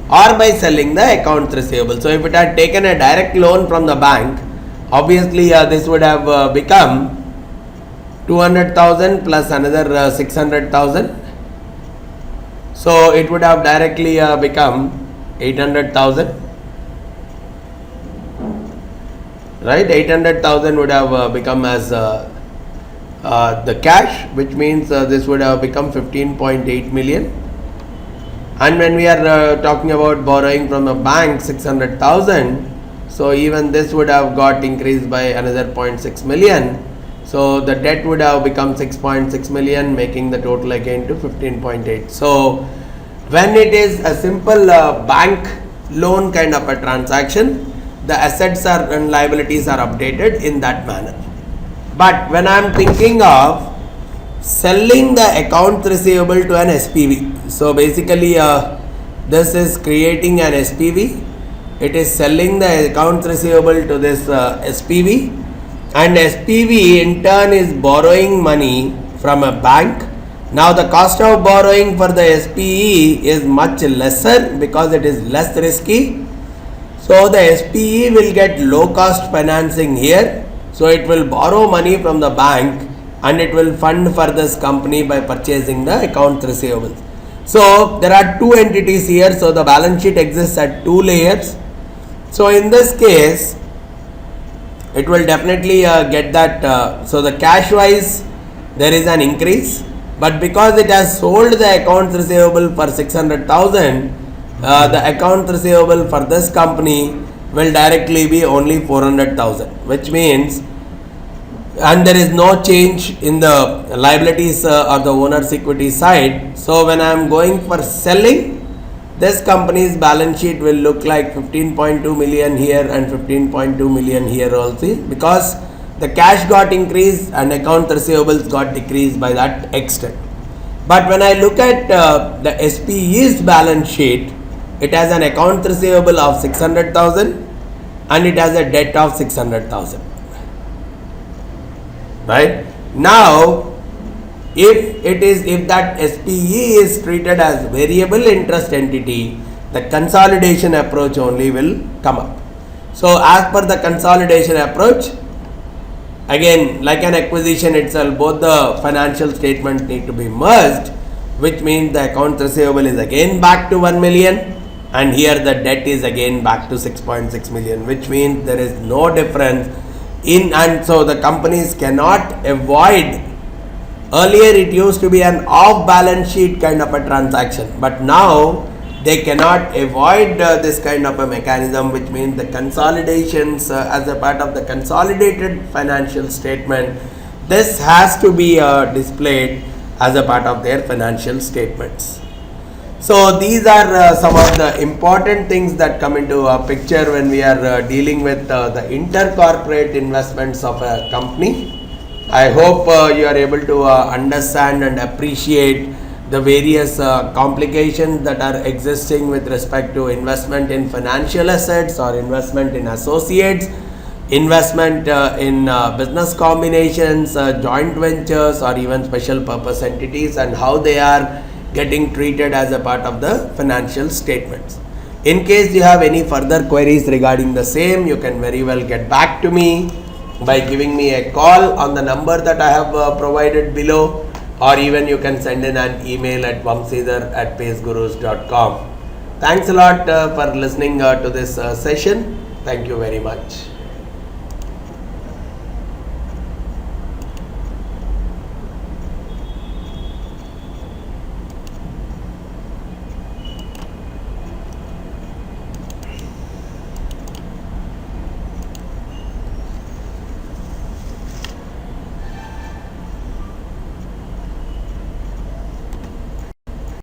or by selling the accounts receivable. So if it had taken a direct loan from the bank, obviously this would have become 200,000 plus another 600,000. So it would have directly become 800,000. Right? 800,000 would have become as the cash, which means this would have become 15.8 million. And when we are talking about borrowing from the bank 600,000, so even this would have got increased by another 0.6 million. So the debt would have become 6.6 million, making the total again to 15.8. So when it is a simple bank loan kind of a transaction, the assets are and liabilities are updated in that manner. But when I am thinking of selling the account receivable to an SPV, so basically this is creating an SPV. It is selling the account receivable to this SPV, and SPV in turn is borrowing money from a bank. Now the cost of borrowing for the SPE is much lesser because it is less risky. So the SPE will get low cost financing here. So it will borrow money from the bank and it will fund for this company by purchasing the account receivables. So there are two entities here. So the balance sheet exists at two layers. So in this case, it will definitely get that. So the cash wise, there is an increase, but because it has sold the accounts receivable for 600,000, the account receivable for this company will directly be only 400,000, which means, and there is no change in the liabilities or the owner's equity side. So when I am going for selling, this company's balance sheet will look like 15.2 million here and 15.2 million here also, because the cash got increased and account receivables got decreased by that extent. But when I look at the SPE's balance sheet, it has an account receivable of 600,000 and it has a debt of 600,000. Right? Now, if that SPE is treated as variable interest entity, the consolidation approach only will come up. So as per the consolidation approach, again, like an acquisition itself, both the financial statements need to be merged, which means the account receivable is again back to 1 million and here the debt is again back to 6.6 million, which means there is no difference in, and so the companies cannot avoid. Earlier it used to be an off balance sheet kind of a transaction, but now they cannot avoid this kind of a mechanism, which means the consolidations as a part of the consolidated financial statement, this has to be displayed as a part of their financial statements. So these are some of the important things that come into a picture when we are dealing with the intercorporate investments of a company. I hope you are able to understand and appreciate the various complications that are existing with respect to investment in financial assets or investment in associates, investment in business combinations, joint ventures, or even special purpose entities, and how they are getting treated as a part of the financial statements. In case you have any further queries regarding the same, you can very well get back to me by giving me a call on the number that I have provided below, or even you can send in an email at Vamsidhar@pacegurus.com. Thanks a lot for listening to this session. Thank you very much.